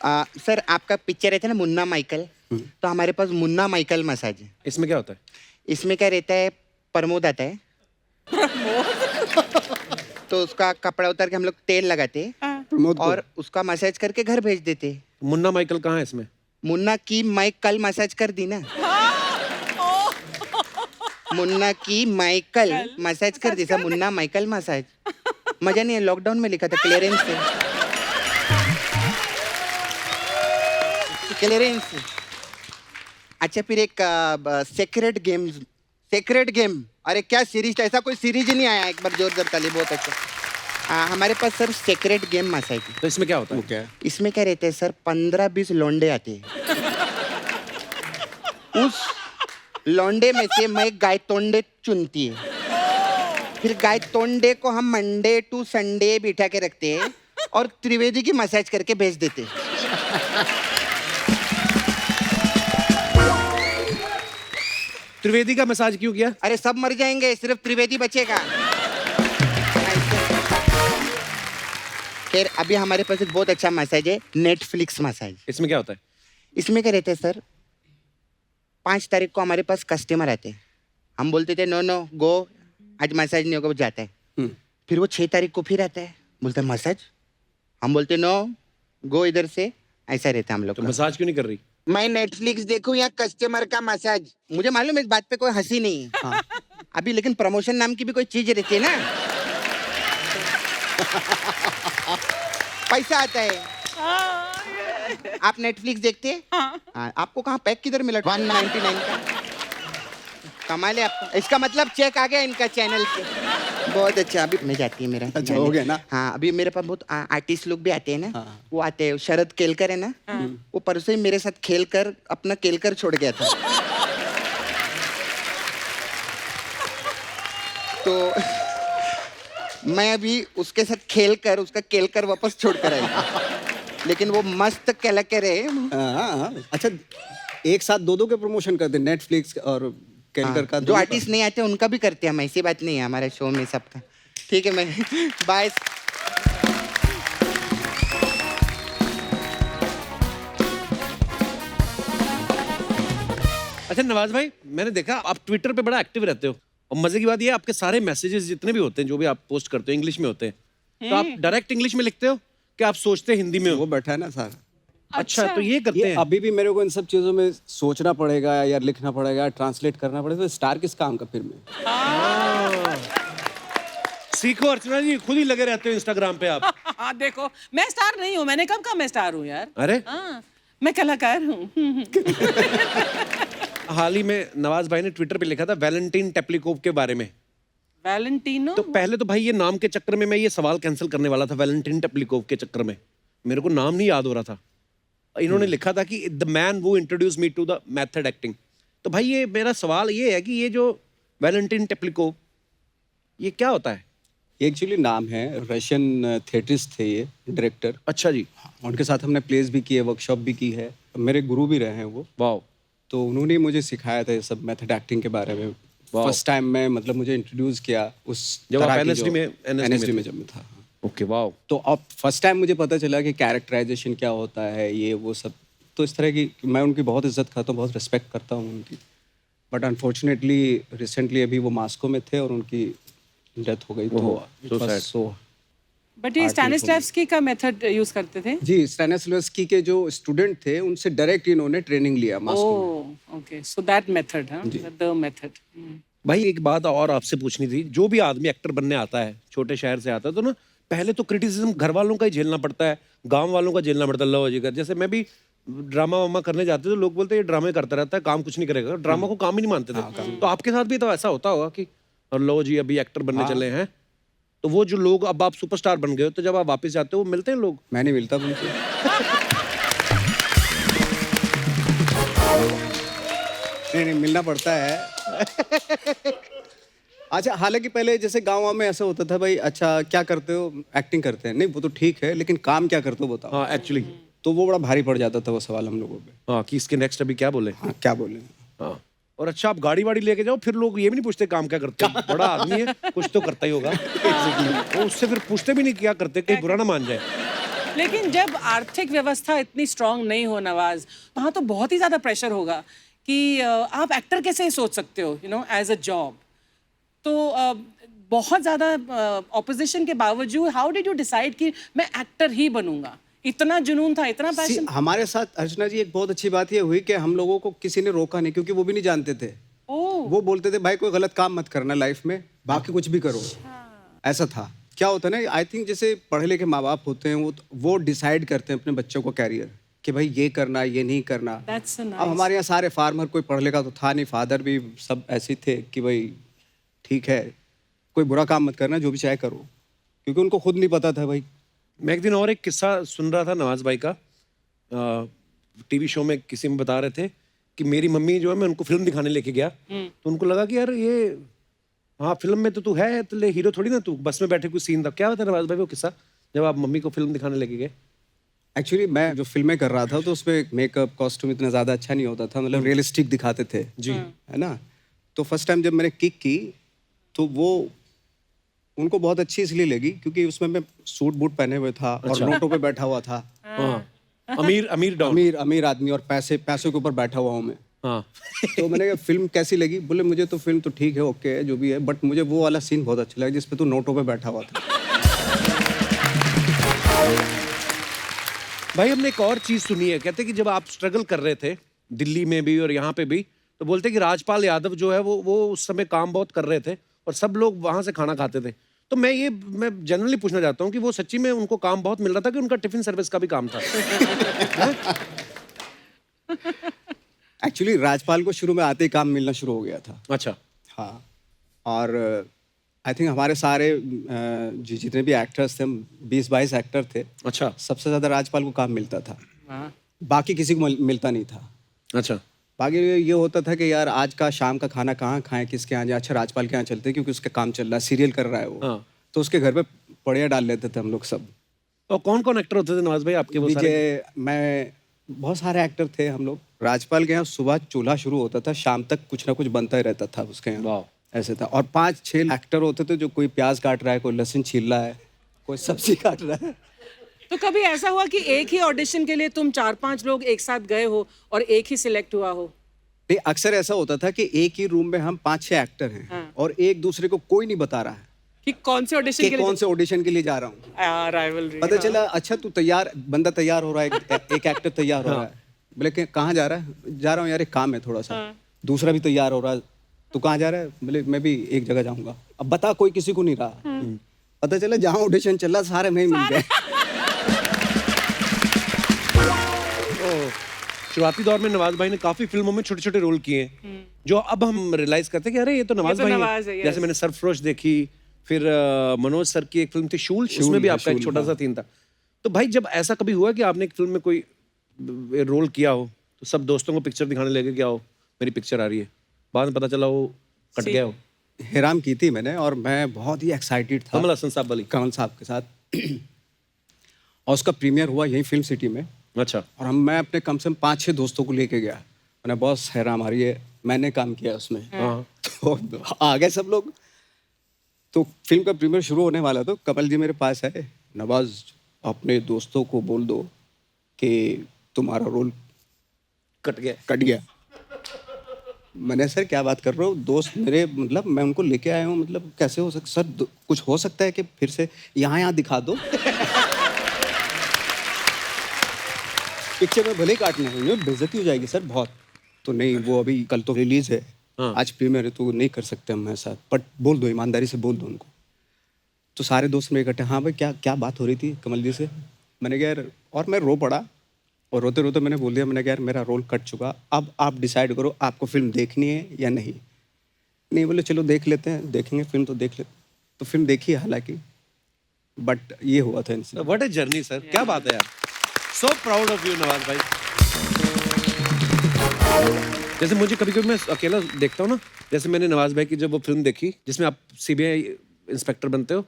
है। सर आपका पिक्चर रहता है ना मुन्ना माइकल, तो हमारे पास मुन्ना माइकल मसाज है। इसमें क्या होता है? इसमें क्या रहता है, प्रमोद आता है, तो उसका कपड़ा उतार के हम लोग तेल लगाते हैं प्रमोद को। और उसका मसाज करके घर भेज देते हैं। मुन्ना माइकल कहाँ है इसमें? मुन्ना की मैं कल मसाज कर दी ना। मुन्ना की माइकल मसाज कर दी सर, मुन्ना माइकल मसाज। मजा नहीं है, लॉकडाउन में लिखा था क्लियरेंस से। क्लियरेंस। अच्छा फिर एक सेक्रेट गेम, अरे क्या सीरीज, ऐसा कोई सीरीज ही नहीं आया, एक बार जोरदार ताली, बहुत अच्छा। हमारे पास सर सेक्रेट गेम मसाज है। तो इसमें क्या होता है? क्या है? इसमें क्या रहते हैं सर, 15-20 लौंडे आते हैं। उस लौंडे में से मैं गाय तोंडे चुनती है, फिर गाय तोंडे को हम मंडे टू संडे बिठा के रखते हैं और त्रिवेदी की मसाज करके भेज देते हैं। त्रिवेदी का मसाज क्यों किया? अरे सब मर जाएंगे, सिर्फ त्रिवेदी बचेगा। फिर अभी हमारे पास एक बहुत अच्छा मसाज है, नेटफ्लिक्स मसाज। इसमें क्या होता है? इसमें क्या रहता है सर, 5 तारीख को हमारे पास कस्टमर आते हैं, हम बोलते थे नो नो गो, आज मसाज नहीं होगा, वो जाता है। फिर वो 6 तारीख को फिर आता है, बोलता है मसाज, हम बोलते नो गो इधर से, ऐसा रहता है हम लोग तो का। मसाज क्यों नहीं कर रही? मैं नेटफ्लिक्स देखूं या कस्टमर का मसाज, मुझे मालूम है इस बात पे कोई हंसी नहीं है। हाँ। अभी लेकिन प्रमोशन नाम की भी कोई चीज रहती है ना, पैसा आता है। आप नेटफ्लिक्स देखते हैं? हाँ। आपको कहाँ पैक किधर मिला 199 का? कमाल है आपका। इसका मतलब चेक आ गया इनका चैनल पे। बहुत अच्छा। अभी मैं जाती है मेरा। अच्छा हो गया ना? हाँ, अभी मेरे पास बहुत आर्टिस्ट लोग भी आते हैं ना। हाँ। वो आते हैं, शरद केलकर है ना। हाँ। वो परसों ही मेरे साथ खेल कर अपना केलकर छोड़ गया था। तो मैं अभी उसके साथ खेल कर उसका केलकर वापस छोड़ कर आया, लेकिन वो मस्त केलकर है। अच्छा, एक साथ दो के प्रमोशन करते, नेटफ्लिक्स और केलकर का। जो आर्टिस्ट नहीं आते उनका भी करते हैं हम, ऐसी बात नहीं है हमारे शो में सबका। ठीक है, मैं बाय। अच्छा नवाज भाई, मैंने देखा आप ट्विटर पे बड़ा एक्टिव रहते हो, और मजे की बात ये है आपके सारे मैसेजेस जितने भी होते हैं, जो भी आप पोस्ट करते हो, इंग्लिश में होते हैं। तो आप डायरेक्ट इंग्लिश में लिखते हो कि आप सोचते हिंदी में हो? वो बैठा है ना सर। अच्छा, तो ये करते हैं। अभी भी मेरे को इन सब चीजों में सोचना पड़ेगा या लिखना पड़ेगा, ट्रांसलेट करना पड़ेगा। तो स्टार किस काम का फिर में? सीखो अर्चना जी, खुद ही लगे रहते हो इंस्टाग्राम पे आप। हाँ देखो, मैं स्टार नहीं हूँ, मैंने कब कहा मैं स्टार हूँ यार। अरे हाँ, मैं कलाकार हूँ। हाल ही में नवाज भाई ने ट्विटर पे लिखा था वैलेंटीन टेप्लिकोव के बारे में। वैलेंटीनो? तो पहले तो भाई ये नाम के चक्कर में मैं ये सवाल कैंसिल करने वाला था, वैलेंटीन टेप्लिकोव के चक्कर में मेरे को नाम नहीं याद हो रहा था। इन्होंने लिखा था कि द मैन वो introduce me to the method acting. तो भाई ये मेरा सवाल ये है कि ये जो वैलेंटीन टेप्लिकोव, ये क्या होता है? एक्चुअली नाम है, रशियन थिएटरिस्ट थे ये, डायरेक्टर। अच्छा जी। उनके साथ हमने प्लेस भी किए, वर्कशॉप भी की है, मेरे गुरु भी रहे हैं वो। वाह। तो उन्होंने मुझे सिखाया था ये सब मेथड एक्टिंग के बारे में। फर्स्ट टाइम मैं मतलब मुझे इंट्रोड्यूस किया उस जब आप तरह की NSD में NSD में जब मैं था। ओके, वाह। तो अब फर्स्ट टाइम मुझे पता चला कि कैरेक्टराइजेशन क्या होता है, ये वो सब। तो इस तरह की मैं उनकी बहुत इज्जत करता हूँ, बहुत रिस्पेक्ट करता हूँ उनकी। बट अनफॉर्चुनेटली रिसेंटली अभी वो मास्को में थे और उनकी डेथ हो गई। तो बट ये स्टैनिस्लैव्स्की का मेथड यूज करते थे? जी, स्टैनिस्लैव्स्की के जो स्टूडेंट थे उनसे डायरेक्ट इन्होंने ट्रेनिंग लिया मास्को में। ओके, सो दैट मेथड, हाँ, द मेथड। भाई एक बात और आपसे पूछनी थी, जो भी आदमी एक्टर बनने आता है, छोटे शहर से आता है, तो ना पहले तो क्रिटिसिज्म घर वालों का ही झेलना पड़ता है, गांव वालों का झेलना पड़ता है। लो जी, जैसे मैं भी ड्रामा वामा करने जाते तो लोग बोलते हैं ये ड्रामे करता रहता है, काम कुछ नहीं करेगा। ड्रामा को काम ही नहीं मानते थे। तो आपके साथ भी तो ऐसा होता होगा कि और लो जी अभी एक्टर बनने चले हैं, तो वो जो लोग, अब आप सुपरस्टार बन गए हो, तो जब आप वापस जाते हो मिलते हैं लोग? मैं नहीं मिलता उनसे। नहीं, मिलना पड़ता है। अच्छा, हालांकि पहले जैसे गाँव में ऐसा होता था, भाई अच्छा क्या करते हो? एक्टिंग करते हैं। नहीं, वो तो ठीक है, लेकिन काम क्या करते हो बताओ। हाँ एक्चुअली, तो वो बड़ा भारी पड़ जाता था वो सवाल हम लोगों पे। हाँ, कि इसके नेक्स्ट अभी क्या बोले। हाँ, क्या बोले। हाँ, और अच्छा आप गाड़ी वाड़ी लेके जाओ, फिर लोग ये भी नहीं पूछते काम क्या करते हो, बड़ा आदमी है कुछ तो करता ही होगा। वो उससे फिर पूछते भी नहीं क्या करते, कहीं बुरा ना मान जाए। लेकिन जब आर्थिक व्यवस्था इतनी स्ट्रांग नहीं हो नवाज, वहाँ तो बहुत ही ज्यादा प्रेशर होगा कि आप एक्टर कैसे सोच सकते हो, you know, as a job. तो बहुत ज्यादा ऑपोजिशन के बावजूद हाउ डिड यू डिसाइड कि मैं एक्टर ही बनूंगा? इतना जुनून था, इतना पैशन? हमारे साथ अर्चना जी एक बहुत अच्छी बात ये हुई कि हम लोगों को किसी ने रोका नहीं, क्योंकि वो भी नहीं जानते थे। वो बोलते थे भाई कोई गलत काम मत करना लाइफ में, बाकी कुछ भी करो। ऐसा था। क्या होता है ना, आई थिंक जैसे पढ़े लिखे माँ बाप होते हैं वो डिसाइड करते हैं अपने बच्चों को कैरियर, कि भाई ये करना ये नहीं करना। अब हमारे यहाँ सारे फार्मर, कोई पढ़ लिखा तो था नहीं, फादर भी सब ऐसे थे कि भाई ठीक है, कोई बुरा काम मत करना, जो भी चाहे करो, क्योंकि उनको खुद नहीं पता था भाई। मैं एक दिन और एक किस्सा सुन रहा था नवाज भाई का, टीवी शो में किसी में बता रहे थे कि मेरी मम्मी जो है, मैं उनको फिल्म दिखाने लेके गया, तो उनको लगा कि यार ये हाँ फिल्म में तो तू है, तो ले हीरो थोड़ी ना, तू बस में बैठे कुछ सीन था। क्या बता नवाज भाई वो किस्सा, जब आप मम्मी को फिल्म दिखाने लेके गए? एक्चुअली मैं जो फिल्में कर रहा था तो उसमें मेकअप कॉस्ट्यूम इतना ज़्यादा अच्छा नहीं होता था, मतलब रियलिस्टिक दिखाते थे जी, है ना। तो फर्स्ट टाइम जब मैंने किक की तो वो उनको बहुत अच्छी इसलिए लगी क्योंकि उसमें मैं सूट बूट पहने हुए था और नोटों पे बैठा हुआ था। हाँ अमीर अमीर डॉन अमीर आदमी और पैसों के ऊपर बैठा हुआ हूँ मैं। हाँ तो मैंने कहा फिल्म कैसी लगी? बोले मुझे तो फिल्म तो ठीक है, ओके है, जो भी है, बट मुझे वो वाला सीन बहुत अच्छा लगा जिसपे तू नोटों पे बैठा हुआ था। भाई हमने एक और चीज सुनी है, कहते कि जब आप स्ट्रगल कर रहे थे दिल्ली में भी और यहाँ पे भी, तो बोलते कि राजपाल यादव जो है वो उस समय काम बहुत कर रहे थे और सब लोग वहां से खाना खाते थे। तो मैं जनरली पूछना चाहता हूँ कि वो सच्ची में उनको काम बहुत मिल रहा था कि उनका टिफिन सर्विस का भी काम था? एक्चुअली राजपाल को शुरू में आते ही काम मिलना शुरू हो गया था। अच्छा। हाँ, और आई थिंक हमारे सारे जितने भी एक्टर्स थे, 20-22 एक्टर थे, अच्छा। सबसे ज़्यादा राजपाल को काम मिलता था, बाकी किसी को मिलता नहीं था। अच्छा। बाकी ये होता था कि यार आज का शाम का खाना कहाँ खाएं, किसके यहाँ जाए? अच्छा राजपाल के यहाँ चलते क्योंकि उसका काम चल रहा है, सीरियल कर रहा है वो। हाँ। तो उसके घर पे पड़िया डाल लेते थे हम लोग सब। और कौन कौन एक्टर होते थे नवाज भाई आपके? वो सारे विजय, मैं, बहुत सारे एक्टर थे हम लोग। राजपाल के यहाँ सुबह चूल्हा शुरू होता था, शाम तक कुछ ना कुछ बनता ही रहता था उसके यहाँ। वाह। ऐसे था। और 5-6 एक्टर होते थे, जो कोई प्याज काट रहा है, कोई लहसुन छील रहा है, कोई सब्जी काट रहा है। तो कभी ऐसा हुआ कि एक ही ऑडिशन के लिए तुम 4-5 लोग एक साथ गए हो और एक ही सिलेक्ट हुआ हो? नहीं, अक्सर ऐसा होता था कि एक ही रूम में हम 5-6 एक्टर हैं। हाँ। और एक दूसरे को कोई नहीं बता रहा है कि कौन से ऑडिशन के लिए, कौन से ऑडिशन के लिए जा रहा हूँ। राइवलरी। पता चला अच्छा तू तैयार, बंदा तैयार हो रहा है, एक एक्टर तैयार हो रहा है। बोले कि कहाँ जा रहा है? जा रहा हूँ यार, एक काम है थोड़ा सा। दूसरा भी तैयार हो रहा है, तू कहाँ जा रहा है? बोले मैं भी एक जगह जाऊंगा। अब बता, कोई किसी को नहीं रहा। पता चला जहाँ ऑडिशन चल रहा सारे में मिल गए। शुरुआती दौर में नवाज भाई ने काफी फिल्मों में छोटे छोटे रोल किए हैं, जो अब हम रियलाइज करते हैं कि अरे ये तो नवाज भाई है। जैसे मैंने सरफरोश देखी, फिर मनोज सर की एक फिल्म थी शूल, उसमें भी आपका एक छोटा सा सीन था। तो भाई जब ऐसा कभी हुआ कि आपने एक फिल्म में कोई रोल किया हो तो सब दोस्तों को पिक्चर दिखाने लगे कि आओ मेरी पिक्चर आ रही है, बाद में पता चला वो कट गया हो? हैराम की थी मैंने, और मैं बहुत ही एक्साइटेड था कमल हसन साहब वाली? कमल साहब के साथ। और उसका प्रीमियर हुआ यहीं फिल्म सिटी में। अच्छा। और मैं अपने कम से कम 5-6 दोस्तों को लेके गया। मैंने बॉस हैराम आ रही है, मैंने काम किया उसमें। तो आ गए सब लोग। तो फिल्म का प्रीमियर शुरू होने वाला, तो कमल जी मेरे पास आए, नवाज अपने दोस्तों को बोल दो कि तुम्हारा रोल कट गया। मैंने सर क्या बात कर रहे हो? दोस्त मेरे, मतलब मैं उनको लेके आया हूँ, मतलब कैसे हो सकता सर? कुछ हो सकता है कि फिर से यहाँ दिखा दो। पिक्चर में भले काटने हैं, बेइज्जती हो जाएगी सर बहुत। तो नहीं, वो अभी कल तो रिलीज है, आज प्रीमियर है, तो नहीं कर सकते हम ऐसा, बट बोल दो, ईमानदारी से बोल दो उनको। तो सारे दोस्त मेरे इकट्ठे, हाँ भाई क्या बात हो रही थी कमल जी से? मैंने कहा यार, और मैं रो पड़ा, और रोते रोते मैंने बोल दिया, मैंने कहा यार मेरा रोल कट चुका, अब आप डिसाइड करो आपको फिल्म देखनी है या नहीं। नहीं बोले चलो देख लेते हैं, देखेंगे फिल्म तो देख लेते। तो फिल्म देखी हालांकि, बट ये हुआ था इनसे। व्हाट अ जर्नी सर, क्या बात है यार, so proud of you Nawaz भाई। जैसे मुझे कभी कभी मैं अकेला देखता हूँ ना, जैसे मैंने नवाज भाई की जब वो फिल्म देखी जिसमें आप सीबीआई इंस्पेक्टर बनते हो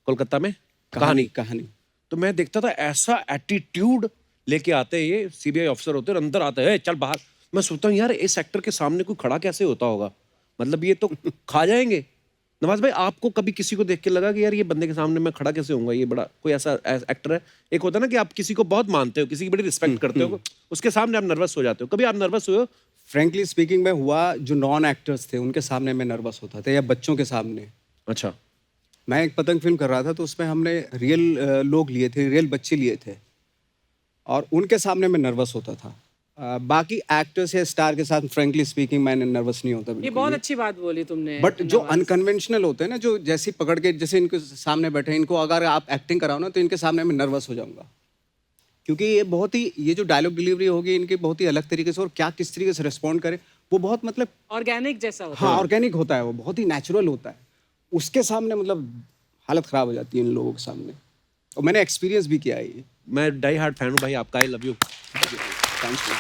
कोलकाता में, कहानी, तो मैं देखता था ऐसा एटीट्यूड लेके आते हैं ये सीबीआई ऑफिसर होते हैं, अंदर आते हैं चल बाहर। मैं सोचता हूँ यार इस एक्टर के सामने कोई खड़ा कैसे होता होगा, मतलब ये तो खा जाएंगे। नवाज भाई आपको कभी किसी को देख के लगा कि यार ये बंदे के सामने मैं खड़ा कैसे होऊंगा, ये बड़ा कोई ऐसा एक्टर है? एक होता है ना कि आप किसी को बहुत मानते हो, किसी की बड़ी रिस्पेक्ट करते हो, उसके सामने आप नर्वस हो जाते हो, कभी आप नर्वस हुए हो? फ्रेंकली स्पीकिंग में हुआ, जो नॉन एक्टर्स थे उनके सामने मैं नर्वस होता था, या बच्चों के सामने। अच्छा। मैं एक पतंग फिल्म कर रहा था, तो उसमें हमने रियल लोग लिए थे, रियल बच्चे लिए थे, और उनके सामने मैं नर्वस होता था। बाकी एक्टर्स या स्टार के साथ फ्रेंकली स्पीकिंग मैंने नर्वस नहीं होता। ये बहुत अच्छी बात बोली तुमने। बट जो अनकन्वेंशनल होते हैं ना, जो जैसे पकड़ के, जैसे इनके सामने बैठे, इनको अगर आप एक्टिंग कराओ ना, तो इनके सामने मैं नर्वस हो जाऊंगा, क्योंकि ये बहुत ही, ये जो डायलॉग डिलीवरी होगी इनकी बहुत ही अलग तरीके से, और क्या किस तरीके से रिस्पॉन्ड करे, वो बहुत मतलब ऑर्गेनिक जैसा होता है। हाँ, ऑर्गेनिक होता है, वो बहुत ही नेचुरल होता है। उसके सामने मतलब हालत खराब हो जाती है इन लोगों के सामने, और मैंने एक्सपीरियंस भी किया है ये। मैं डाई हार्ड फैन हूँ भाई आपका, I love you. Thank you.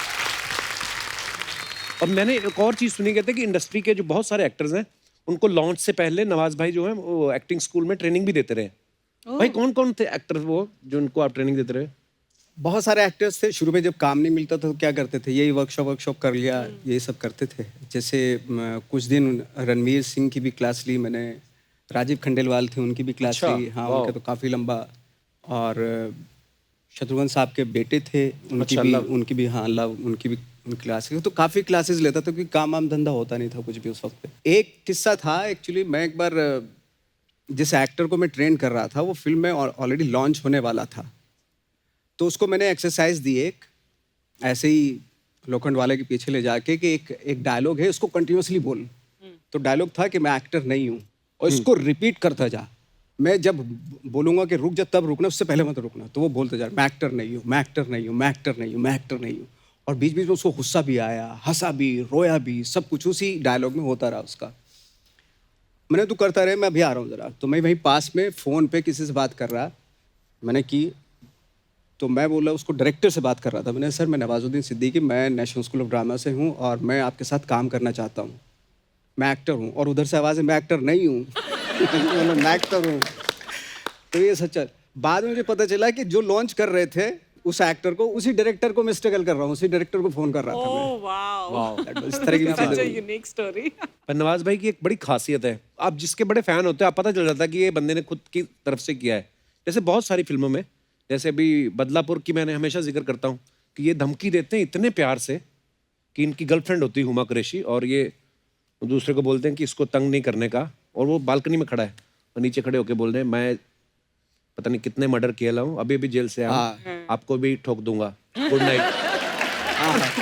और मैंने एक और चीज़ सुनी, कहते हैं कि इंडस्ट्री के जो बहुत सारे एक्टर्स हैं उनको लॉन्च से पहले नवाज भाई जो है वो एक्टिंग स्कूल में ट्रेनिंग भी देते रहे। भाई कौन कौन थे एक्टर वो जो उनको आप ट्रेनिंग देते रहे? बहुत सारे एक्टर्स थे। शुरू में जब काम नहीं मिलता था तो क्या करते थे, यही वर्कशॉप कर लिया, यही सब करते थे। जैसे कुछ दिन रणवीर सिंह की भी क्लास ली मैंने, राजीव खंडेलवाल थे, उनकी भी क्लास अच्छा, ली। हाँ, वाह। उनका तो काफ़ी लंबा। और शत्रुघ्न साहब के बेटे थे, अच्छा, लव। उनकी भी हाँ लव, उनकी भी क्लास ली। तो काफ़ी क्लासेस लेता था क्योंकि काम वाम धंधा होता नहीं था कुछ भी उस वक्त पे। एक किस्सा था एक्चुअली, मैं एक बार जिस एक्टर को मैं ट्रेन कर रहा था वो फिल्म में ऑलरेडी लॉन्च होने वाला था। तो उसको मैंने एक्सरसाइज दी एक, ऐसे ही लोखंड वाले के पीछे ले जाके कि एक डायलॉग है, उसको कंटिन्यूअसली बोल। तो डायलॉग था कि मैं एक्टर नहीं हूँ और इसको रिपीट करता जा। मैं जब बोलूँगा कि रुक जा तब रुकना, उससे पहले मत रुकना। तो वो बोलते जा, मैं एक्टर नहीं हूँ, मैं एक्टर नहीं हूँ, मैं एक्टर नहीं हूँ, मैं एक्टर नहीं हूँ। और बीच बीच में उसको गुस्सा भी आया, हंसा भी, रोया भी, सब कुछ उसी डायलॉग में होता रहा उसका। मैंने तू करता रहे, मैं अभी आ रहा हूँ ज़रा। तो मैं वहीं पास में फ़ोन पे किसी से बात कर रहा, मैंने की। तो मैं बोला, उसको डायरेक्टर से बात कर रहा था। मैंने, सर मैं नवाजुद्दीन सिद्दीकी, मैं नेशनल स्कूल ऑफ ड्रामा से हूँ और मैं आपके साथ काम करना चाहता हूँ, मैं एक्टर हूँ। और उधर से आवाज़ है, मैं एक्टर नहीं हूँ। मतलब मैं एक्टर हूँ। तो ये सच्चा। बाद में मुझे पता चला कि जो लॉन्च कर रहे थे उस एक्टर को, उसी डायरेक्टर को मैं स्ट्रगल कर रहा हूँ, उसी डायरेक्टर को फ़ोन कर रहा था मैं। ओह वाओ, इस तरह की भी सच अ चीज़ें हुई। Unique story. पर नवाज भाई की एक बड़ी खासियत है, आप जिसके बड़े फैन होते हैं आप पता चल जाता है कि ये बंदे ने खुद की तरफ से किया है। जैसे बहुत सारी फिल्मों में, जैसे अभी बदलापुर की मैंने हमेशा जिक्र करता हूँ कि ये धमकी देते हैं इतने प्यार से कि इनकी गर्लफ्रेंड होती है हुमा कुरैशी, और ये दूसरे को बोलते हैं कि इसको तंग नहीं करने का, और वो बालकनी में खड़ा है और नीचे खड़े होके बोल रहे हैं, मैं पता नहीं कितने मर्डर किया हूँ, अभी भी जेल से आया हूँ, आपको भी ठोक दूंगा, गुड नाइट।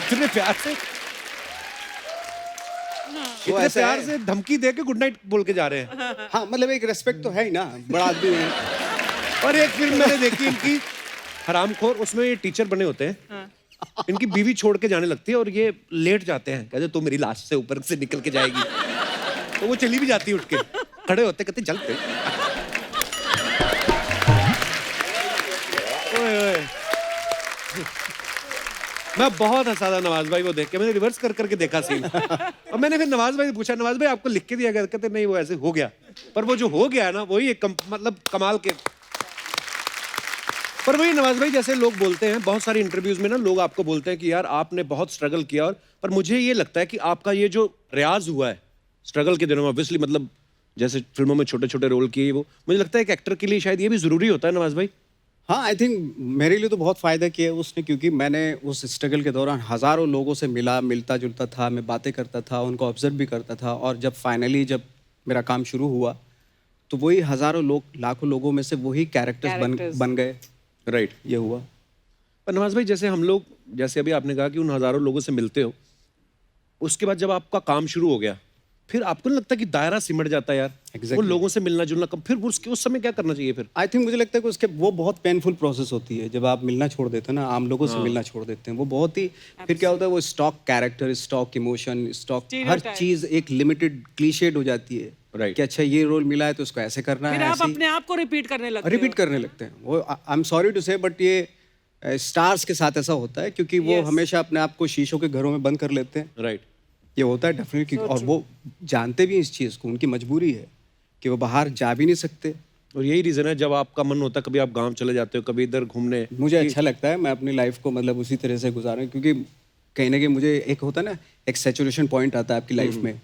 इतने प्यार से, इतने ऐसा प्यार है। से धमकी दे के गुड नाइट बोल के जा रहे हैं। हाँ, मतलब एक रेस्पेक्ट तो है ही ना, बड़ा आदमी है। और एक फिल्म मैंने देखी इनकी, हरामखोर, उसमें ये टीचर बने होते हैं, इनकी बीवी छोड़ के जाने लगती है और ये लेट जाते हैं, कहते तू मेरी लाश से ऊपर से निकल के जाएगी, तो वो चली भी जाती है उठ के, खड़े होते कहते चलते। ओए ओए, मैं बहुत हंसा था नवाज भाई को देख के, मैंने रिवर्स कर करके देखा सीन, और मैंने फिर नवाज भाई से पूछा, नवाज भाई आपको लिख के दिया गया? कहते नहीं, वो ऐसे हो गया। पर वो जो हो गया ना, वही एक मतलब कमाल के। पर वही नवाज भाई, जैसे लोग बोलते हैं बहुत सारी इंटरव्यूज में ना, लोग आपको बोलते हैं कि यार आपने बहुत स्ट्रगल किया, और पर मुझे ये लगता है कि आपका ये जो रियाज हुआ है स्ट्रगल के दिनों में, ऑब्वियसली मतलब जैसे फिल्मों में छोटे छोटे रोल किए, वो मुझे लगता है एक एक्टर के लिए शायद ये भी जरूरी होता है नवाज भाई। हाँ, आई थिंक मेरे लिए तो बहुत फ़ायदा किया उसने, क्योंकि मैंने उस स्ट्रगल के दौरान हज़ारों लोगों से मिलता जुलता था, मैं बातें करता था, उनको ऑब्जर्व भी करता था। और जब फाइनली जब मेरा काम शुरू हुआ तो वही हज़ारों लोग, लाखों लोगों में से वही कैरेक्टर्स बन गए। राइट, ये हुआ। पर नवाज भाई जैसे हम लोग, जैसे अभी आपने कहा कि उन हजारों लोगों से मिलते हो, उसके बाद जब आपका काम शुरू हो गया, फिर आपको नहीं लगता कि दायरा सिमट जाता है यार? Exactly. वो लोगों से मिलना जुलना कम, फिर उस समय क्या करना चाहिए फिर? आई थिंक मुझे लगता है कि उसके वो बहुत पेनफुल प्रोसेस होती है जब आप मिलना छोड़ देते हैं ना, आम लोगों से मिलना छोड़ देते हैं। वो बहुत ही, फिर क्या होता है, वो stock character, stock emotion, stock हर चीज़ एक लिमिटेड क्लीशेड हो जाती है। Right. कि अच्छा ये रोल मिला है तो उसको ऐसे करना फिर है, आप ऐसे ही अपने आप को रिपीट करने लगते हो। रिपीट करने लगते हैं। वो आई एम सॉरी टू से, बट ये स्टार्स के साथ ऐसा होता है, क्योंकि वो Yes. हमेशा अपने आप को शीशों के घरों में बंद कर लेते हैं। राइट, ये होता है डेफिनेटली, और वो जानते भी हैं इस चीज़ को, उनकी मजबूरी है कि वो बाहर जा भी नहीं सकते। और यही रीजन है जब आपका मन होता है, कभी आप गांव चले जाते हो, कभी इधर घूमने। मुझे अच्छा लगता है, मैं अपनी लाइफ को मतलब उसी तरह से गुजारूं, क्योंकि कहीं ना कहीं मुझे एक होता है ना, एक सैचुरेशन पॉइंट आता है आपकी लाइफ में,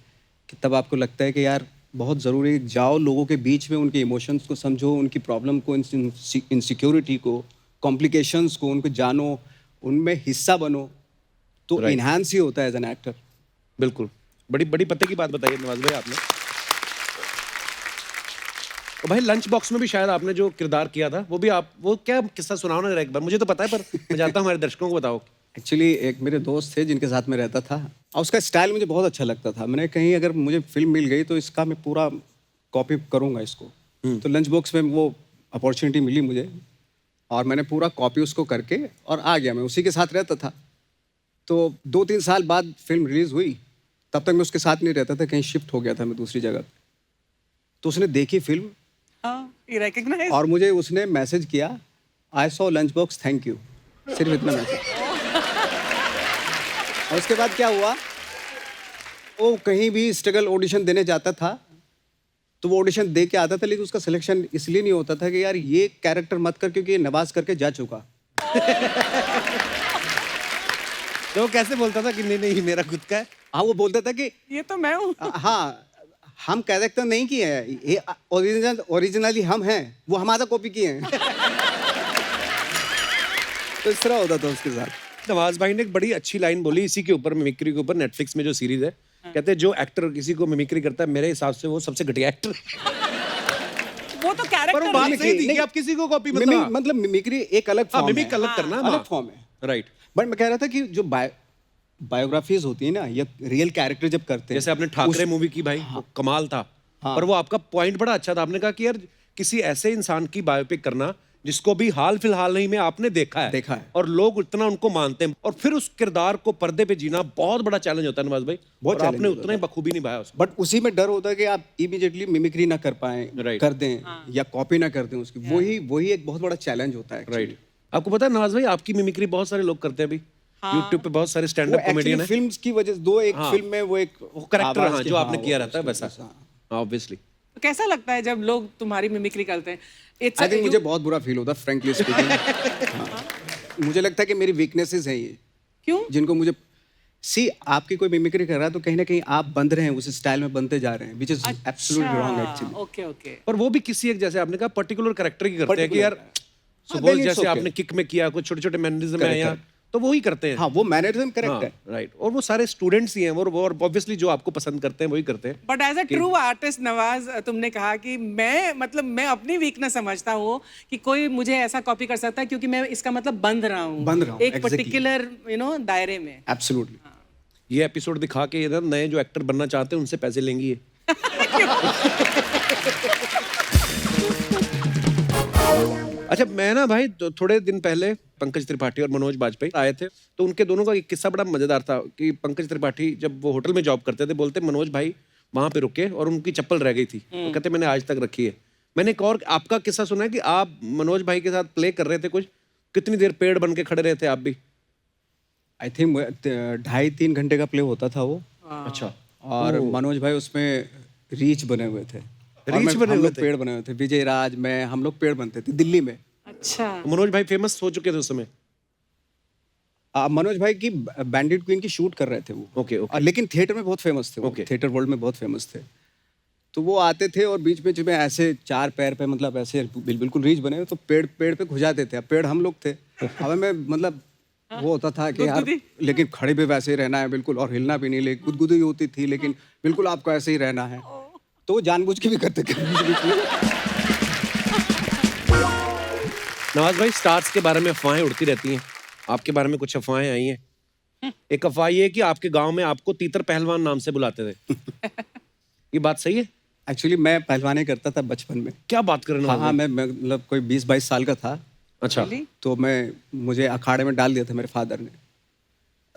कि तब आपको लगता है कि यार बहुत ज़रूरी है, जाओ लोगों के बीच में, उनके इमोशंस को समझो, उनकी प्रॉब्लम को, इनसिक्योरिटी को, कॉम्प्लिकेशंस को, उनको जानो, उनमें हिस्सा बनो, तो Right. इन्हांस ही होता है एज एन एक्टर। बिल्कुल, बड़ी बड़ी पते की बात बताई है नवाज भाई आपने। और भाई लंच बॉक्स में भी शायद आपने जो किरदार किया था, वो भी आप, वो क्या किस्सा सुनाओ ना जरा एक बार, मुझे तो पता है पर मैं जानता हूँ हमारे दर्शकों को बताओ। एक्चुअली एक मेरे दोस्त थे जिनके साथ मैं रहता था, और उसका स्टाइल मुझे बहुत अच्छा लगता था। मैंने कहीं अगर मुझे फिल्म मिल गई तो इसका मैं पूरा कॉपी करूँगा इसको। तो लंच बॉक्स में वो अपॉर्चुनिटी मिली मुझे, और मैंने पूरा कॉपी उसको करके और आ गया, मैं उसी के साथ रहता था। तो 2-3 साल बाद फिल्म रिलीज़ हुई, तब तक मैं उसके साथ नहीं रहता था, कहीं शिफ्ट हो गया था मैं दूसरी जगह। तो उसने देखी फिल्म, हाँ, ये recognize। और मुझे उसने मैसेज किया, I saw lunch box, thank you, सिर्फ इतना मैसेज। और उसके बाद क्या हुआ, वो कहीं भी स्ट्रगल ऑडिशन देने जाता था तो वो ऑडिशन दे के आता था, लेकिन उसका सिलेक्शन इसलिए नहीं होता था कि यार ये कैरेक्टर मत कर, क्योंकि ये नवाज करके जा चुका। तो वो कैसे बोलता था कि नहीं नहीं ये मेरा खुद का है? हाँ, वो बोलता था कि ये तो मैं हूँ। हाँ, हम कैरेक्टर नहीं किए हैं, ये ओरिजिनली हम हैं, वो हमारा कॉपी किए हैं। तो इस तरह होता था उसके साथ। नवाज भाई ने एक बड़ी अच्छी लाइन बोली इसी के ऊपर, मिमिक्री के ऊपर, नेटफ्लिक्स में जो सीरीज है, कहते हैं जो एक्टर किसी को मिमिक्री करता है मेरे हिसाब से वो सबसे घटिया एक्टर। वो तो पर वो कैरेक्टर बात है। सही थी कि नहीं, आप किसी को कॉपी मतलब मिमिक्री एक अलग फॉर्म है। मिमिक अलग करना, अलग फॉर्म है। राइट। बट मैं कह रहा था कि जो बायोग्राफीज होती है ना, या रियल कैरेक्टर जब करते हैं, जैसे आपने ठाकरे मूवी की भाई, वो कमाल था। पर वो आपका पॉइंट बड़ा अच्छा था, आपने कहा कि यार किसी ऐसे इंसान की बायोपिक करना जिसको भी हाल फिलहाल नहीं में आपने देखा है और लोग इतना उनको मानते हैं, और फिर उस किरदार को पर्दे पे जीना बहुत बड़ा चैलेंज होता है नवाज भाई, बहुत और आपने challenge उतना ही बखूबी निभाया उसको। बट उसी में डर होता है कि आप इमीडिएटली मिमिक्री ना कर पाए, Right. कर दें या कॉपी ना कर दें उसकी, वही एक बहुत बड़ा चैलेंज होता है। राइट। आपको पता है नवाज भाई, आपकी मिमिक्री बहुत सारे लोग करते हैं अभी, यूट्यूब पे बहुत सारे स्टैंड अप कॉमेडियन है। फिल्म्स की वजह से एक फिल्म में वो एक करेक्टर, आवाज हाँ, के- जो आपने हाँ, किया वो रहता है उसकी वैसा, वजह से, हाँ। ऑब्वियसली। तो कैसा लगता है जब लोग तुम्हारी मिमिक्री करते हैं? It's I a- think you- मुझे बहुत बुरा फील होता है, फ्रैंकली स्पीकिंग। मुझे लगता है कि मेरी वीकनेसेस हैं ये, क्यों? जिनको मुझे आपकी कोई मिमिक्री कर रहा है तो कहीं ना कहीं आप बंध रहे हैं, उस स्टाइल में बनते जा रहे हैं, which is absolutely wrong actually. Okay okay. पर वो भी किसी एक, जैसे आपने कहा, पर्टिकुलर कैरेक्टर की करते हैं कि Particular, यार सुबह then it's जैसे okay. आपने किक में किया, कुछ छोटे छोटे मैनरिज्म Correct, है यहाँ, correct. तो वो ही करते हैं। हाँ, वो मैनरिज्म करेक्ट है। राइट। और वो सारे स्टूडेंट्स ही हैं, वो और ऑब्वियसली जो आपको पसंद करते हैं वही करते हैं। But as a true artist Nawaz, तुमने कहा कि मैं अपनी वीकनेस समझता हूँ कि कोई मुझे ऐसा कॉपी कर सकता है क्योंकि मैं इसका मतलब बंध रहा हूँ एक exactly. पर्टिकुलर दायरे में। एब्सोल्युटली। ये एपिसोड दिखा के इधर नए जो एक्टर बनना चाहते हैं उनसे पैसे लेंगी ये। अच्छा, मैं ना भाई थोड़े दिन पहले पंकज त्रिपाठी और मनोज बाजपेयी आए थे, तो उनके दोनों का एक किस्सा बड़ा मजेदार था कि पंकज त्रिपाठी जब वो होटल में जॉब करते थे, बोलते मनोज भाई वहां पे रुके और उनकी चप्पल रह गई थी, तो कहते मैंने आज तक रखी है। मैंने एक और आपका किस्सा सुना है कि आप मनोज भाई के साथ प्ले कर रहे थे कुछ, कितनी देर पेड़ बन के खड़े रहे थे आप भी? आई थिंक 2.5-3 घंटे का प्ले होता था वो। अच्छा। और मनोज भाई उसमें रीच बने हुए थे। रीच बने हम हुए लोग पेड़ बने हुए थे, विजय राज, मैं, हम लोग पेड़ बनते थे दिल्ली में। अच्छा। मनोज भाई फेमस हो चुके थे उस समय? मनोज भाई की बैंडिट क्वीन की शूट कर रहे थे वो। Okay okay. लेकिन थिएटर में बहुत फेमस थे वो, Okay. थिएटर वर्ल्ड में बहुत फेमस थे। तो वो आते थे और बीच बीच में ऐसे 4 पैर पे, मतलब ऐसे बिल्कुल रीच बने हुए, तो पेड़ पे घुसाते थे। अब पेड़ हम लोग थे, हमें में मतलब वो होता था कि यार, लेकिन खड़े पे वैसे ही रहना है बिल्कुल, और हिलना भी नहीं, लेकिन गुदगुदी होती थी, लेकिन बिल्कुल आपको ऐसे ही रहना है। तो वो जानबूझ के भी करते थे। नवाज भाई, स्टार्स के बारे में अफवाहें उड़ती रहती हैं, आपके बारे में कुछ अफवाहें आई हैं। एक अफवाह ये है कि आपके गांव में आपको तीतर पहलवान नाम से बुलाते थे। ये बात सही है? एक्चुअली मैं पहलवानी करता था बचपन में। क्या बात कर रहे हैं? हाँ, मैं मतलब कोई 20-22 साल का था। अच्छा। तो मुझे अखाड़े में डाल दिया था मेरे फादर ने,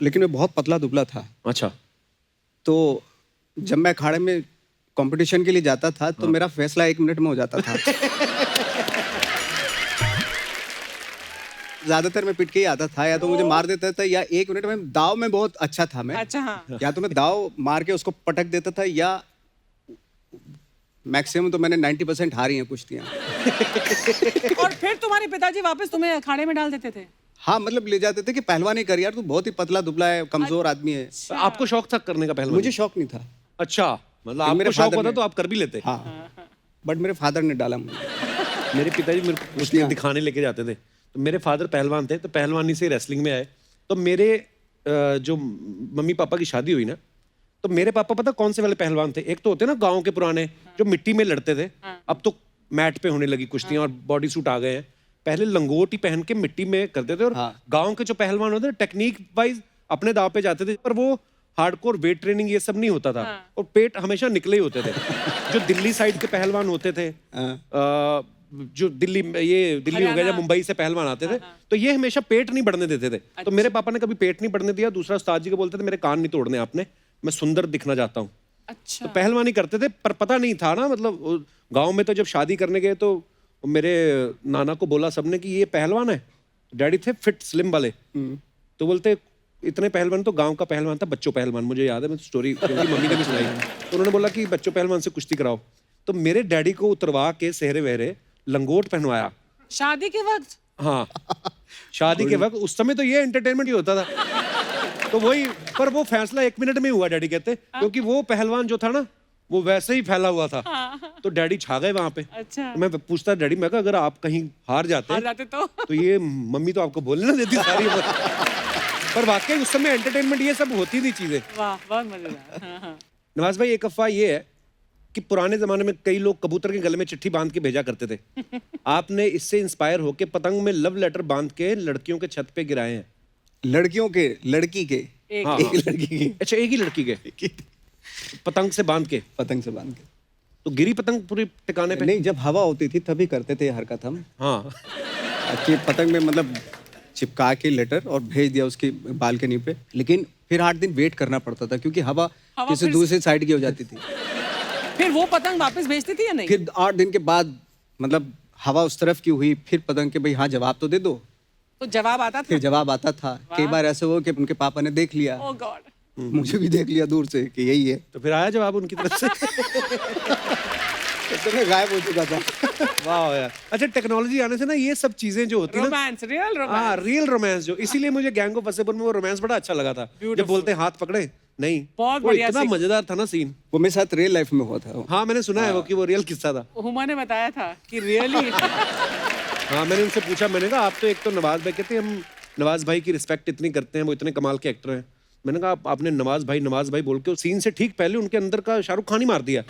लेकिन मैं बहुत पतला दुबला था। अच्छा। तो जब मैं अखाड़े में कंपटीशन के लिए जाता था तो मेरा फैसला 1 मिनट में हो जाता था। ज्यादातर मैं पिट के ही आता था, या तो मुझे मार देता था, या 1 मिनट में दाव में बहुत अच्छा था मैं। अच्छा हाँ। या तो मैं दाव मार के उसको पटक देता था, या मैक्सिमम तो मैंने 90% हारी हैं कुश्तियाँ। और फिर तुम्हारे पिताजी वापस तुम्हें अखाड़े में डाल देते थे? हाँ, मतलब ले जाते थे कि पहलवानी कर यार, तू बहुत ही पतला दुबला है, कमजोर आदमी है। तो आपको शौक था करने का पहलवानी? मुझे शौक नहीं था। अच्छा, मतलब मेरे आपको शौक father होता ने- तो आप कर भी लेते? हाँ, बट मेरे फादर ने डाला मुझे। मेरे पिताजी मेरे को कुश्तियाँ दिखाने लेके जाते थे, तो मेरे फादर पहलवान थे, तो पहलवानी से रेसलिंग में आए। तो मेरे जो मम्मी पापा की शादी हुई ना, तो मेरे पापा पता कौन से वाले पहलवान थे? एक तो होते ना गांव के पुराने जो मिट्टी में लड़ते थे, अब तो मैट पे होने लगी कुश्तियां और बॉडी सूट आ गए हैं। पहले लंगोट ही पहन के मिट्टी में करते थे, और गांव के जो पहलवान होते थे टेक्निक वाइज अपने दाव पे जाते थे, पर वो हार्डकोर वेट ट्रेनिंग ये सब नहीं होता था, और पेट हमेशा निकले ही होते थे। जो दिल्ली साइड के पहलवान होते थे, जो दिल्ली हो गया, जब मुंबई से पहलवान आते थे, तो ये हमेशा पेट नहीं बढ़ने देते थे। तो मेरे पापा ने कभी पेट नहीं बढ़ने दिया। दूसरा, उस्ताद जी को बोलते थे मेरे कान नहीं तोड़ने आपने, मैं सुंदर दिखना चाहता हूँ। अच्छा। तो पहलवानी करते थे, पर पता नहीं था ना, मतलब गांव में तो जब शादी करने गए तो मेरे नाना को बोला सबने कि ये पहलवान है। डैडी थे फिट स्लिम वाले, तो बोलते इतने पहलवान, तो गांव का पहलवान था बच्चों पहलवान, मुझे याद है, मैं स्टोरी क्योंकि मम्मी ने भी सुनाई। तो उन्होंने बोला कि बच्चों पहलवान से कुश्ती कराओ। तो मेरे डैडी को उतरवा के सेहरे वहरे लंगोट पहनवाया शादी के वक्त? हाँ, शादी के वक्त। उस समय तो ये एंटरटेनमेंट ही होता था। तो वही, पर वो फैसला 1 मिनट में हुआ डैडी कहते, क्योंकि वो पहलवान जो था ना, वो वैसे ही फैला हुआ था। तो डैडी छा गए वहां पे। अच्छा। तो मैं पूछता डैडी, मैं कहा अगर आप कहीं हार जाते तो ये मम्मी तो आपको बोलने ना देती सारी पर वाकई उस समय एंटरटेनमेंट ये सब होती थी चीजें। वाह, बहुत मजेदार। हाँ। नवाज भाई, एक अफवाह ये है कि पुराने जमाने में कई लोग कबूतर के गले में चिट्ठी बांध के भेजा करते थे। आपने इससे इंस्पायर होके पतंग में लव लेटर बांध के लड़कियों के छत पे गिराए हैं। लड़कियों के, लड़की के, हाँ, एक लड़की के, अच्छा एक ही लड़की के पतंग से बांध के। पतंग से बांध के। तो गिरी पतंग पूरी टिकाने पे? नहीं, जब हवा होती थी तभी करते थे ये हरकत हम। हाँ, कि पतंग में मतलब चिपका के लेटर और भेज दिया उसकी बालकनी पे। लेकिन फिर 8 दिन वेट करना पड़ता था क्योंकि हवा किसी दूसरी साइड की हो जाती थी। फिर वो पतंग वापस भेजती थी या नहीं? फिर 8 दिन के बाद मतलब हवा उस तरफ की हुई, फिर पतंग के भाई हाँ जवाब तो दे दो। तो जवाब आता था? फिर जवाब आता था। कई बार ऐसे हुआ कि उनके पापा ने देख लिया। ओह गॉड। मुझे भी देख लिया दूर से कि यही है। तो फिर आया जवाब उनकी तरफ से? तो मैं गायब हो चुका था। वाह यार। अच्छा, टेक्नोलॉजी आने से ना ये सब चीजें जो होती है ना, रोमांस, रियल रोमांस। हाँ, रियल रोमांस जो, इसीलिए मुझे गैंग ऑफ वसेपुर में वो रोमांस बड़ा अच्छा लगा था। जब बोलते हैं हाथ पकड़े, नहीं, बहुत वो बढ़िया इतना मजेदार था ना सीन। वो मेरे साथ रियल लाइफ में हुआ था। हाँ, मैंने सुना है वो कि वो रियल किस्सा था। हुमा ने बताया था कि रियली। हाँ, मैंने उनसे पूछा, मैंने कहा आप तो एक तो नवाज भाई, कहते हम नवाज भाई की रिस्पेक्ट इतनी करते हैं, वो इतने कमाल के एक्टर हैं। मैंने कहा आपने नवाज भाई बोल के सीन से ठीक पहले उनके अंदर का शाहरुख खान ही मार दिया।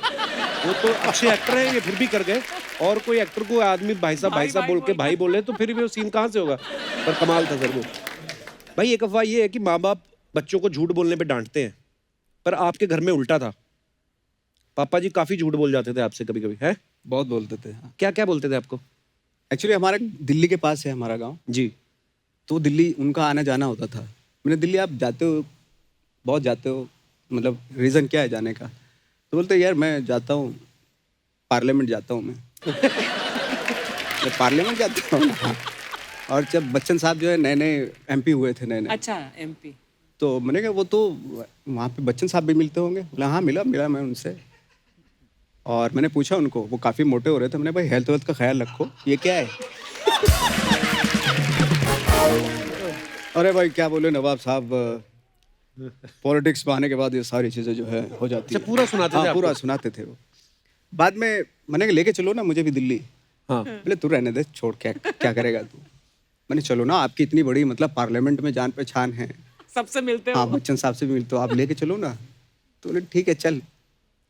वो तो अच्छे एक्टर हैं, ये फिर भी कर गए। और कोई एक्टर को आदमी भाई साहब बोल के भाई बोले तो फिर भी वो सीन कहाँ से होगा? पर कमाल था सर वो। भाई, एक अफवाह ये है कि माँ बाप बच्चों को झूठ बोलने पे डांटते हैं, पर आपके घर में उल्टा था। पापा जी काफी झूठ बोल जाते थे आपसे कभी कभी, है? बहुत बोलते थे। हाँ। क्या क्या बोलते थे आपको? एक्चुअली हमारा दिल्ली के पास है हमारा गांव। जी। तो दिल्ली उनका आना जाना होता था। मैंने दिल्ली आप जाते हो, बहुत जाते हो, मतलब रीज़न क्या है जाने का? तो बोलते यार मैं जाता हूँ, पार्लियामेंट जाता हूँ मैं। पार्लियामेंट जाता हूँ। हाँ। और जब बच्चन साहब जो है नए नए MP हुए थे, नए। अच्छा, MP। तो मैंने कहा वो तो वहाँ पे बच्चन साहब भी मिलते होंगे। बोला हाँ, मिला मैं उनसे। और मैंने पूछा उनको, वो काफ़ी मोटे हो रहे थे। मैंने भाई हेल्थ वेल्थ का ख्याल रखो, ये क्या है? अरे भाई क्या बोले नवाब साहब, पॉलिटिक्स में आने के बाद ये सारी चीज़ें जो है हो जाती है। पूरा सुनाते थे? हाँ, पूरा सुनाते थे वो। बाद में मैंने कहा लेके चलो ना मुझे भी दिल्ली। हाँ। बोले तू रहने दे, छोड़, क्या करेगा तू? मैंने चलो ना, आपकी इतनी बड़ी मतलब पार्लियामेंट में जान पहचान है, सबसे मिलते हो। हाँ, बच्चन साहब से भी मिलते हो, आप लेके चलो ना। तो बोले ठीक है चल।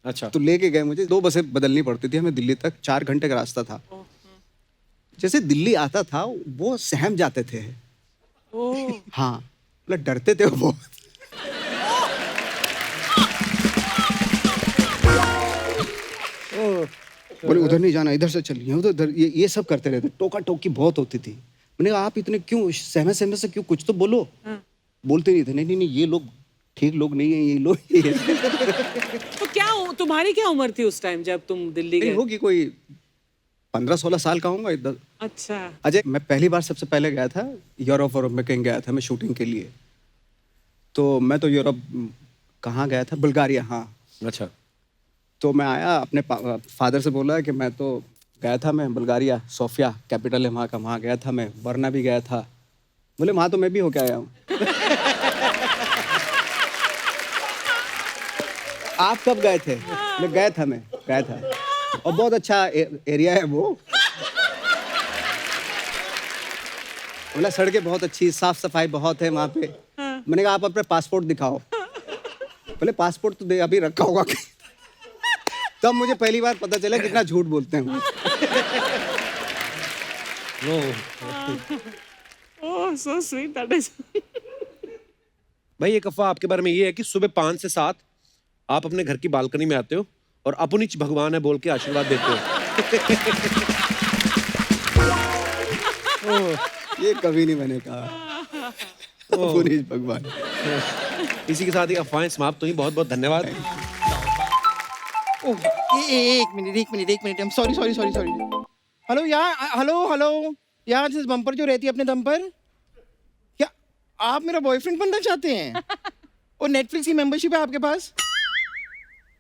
अच्छा। तो लेके गए मुझे। 2 बसें बदलनी पड़ती थी हमें दिल्ली तक, 4 घंटे का रास्ता था। जैसे दिल्ली आता था वो सहम जाते थे। हाँ, मतलब डरते थे वो। बोले उधर नहीं जाना, इधर से चलिए, उधर, ये सब करते रहते। टोका टोकी बहुत होती थी। मैंने कहा आप इतने क्यों सहमे से क्यों, कुछ तो बोलो। बोलते नहीं थे, नहीं ये लोग ठीक लोग नहीं है, ये लोग। तो क्या तुम्हारी क्या उम्र थी उस टाइम जब तुम दिल्ली गए? होगी कोई 15-16 साल का होऊंगा इधर। अच्छा। अजय, मैं पहली बार सबसे पहले गया था यूरोप में, कहीं गया था मैं शूटिंग के लिए। तो मैं तो यूरोप कहाँ गया था, बुल्गारिया। हाँ। अच्छा। तो मैं आया, अपने फादर से बोला कि मैं तो गया था, मैं बुल्गारिया, सोफिया कैपिटल है वहाँ का, वहाँ गया था मैं, वरना भी गया था। बोले वहाँ तो मैं भी होके आया हूँ। आप कब गए थे? मैं गया था और बहुत अच्छा एरिया है वो। बोला सड़कें बहुत अच्छी, साफ सफाई बहुत है वहाँ पे। मैंने कहा आप अपने पासपोर्ट दिखाओ। बोले पासपोर्ट तो दे, अभी रखा होगा। तब मुझे पहली बार पता चला कितना झूठ बोलते हैं। ओह सो स्वीट, दैट इज। भाई, एक अफवाह आपके बारे में ये है कि सुबह 5 से 7 आप अपने घर की बालकनी में आते हो और अपुनिच भगवान है बोल के आशीर्वाद देते हो। ये कभी नहीं मैंने कहा। अपुनिच भगवान। इसी के साथ ही अफवाहें समाप्त हुई। बहुत बहुत धन्यवाद। एक मिनट, I'm sorry। हेलो यार, जिस बम्पर जो रहती है अपने दम पर, क्या आप मेरा बॉयफ्रेंड बनना चाहते हैं? और नेटफ्लिक्स की मेंबरशिप है आपके पास?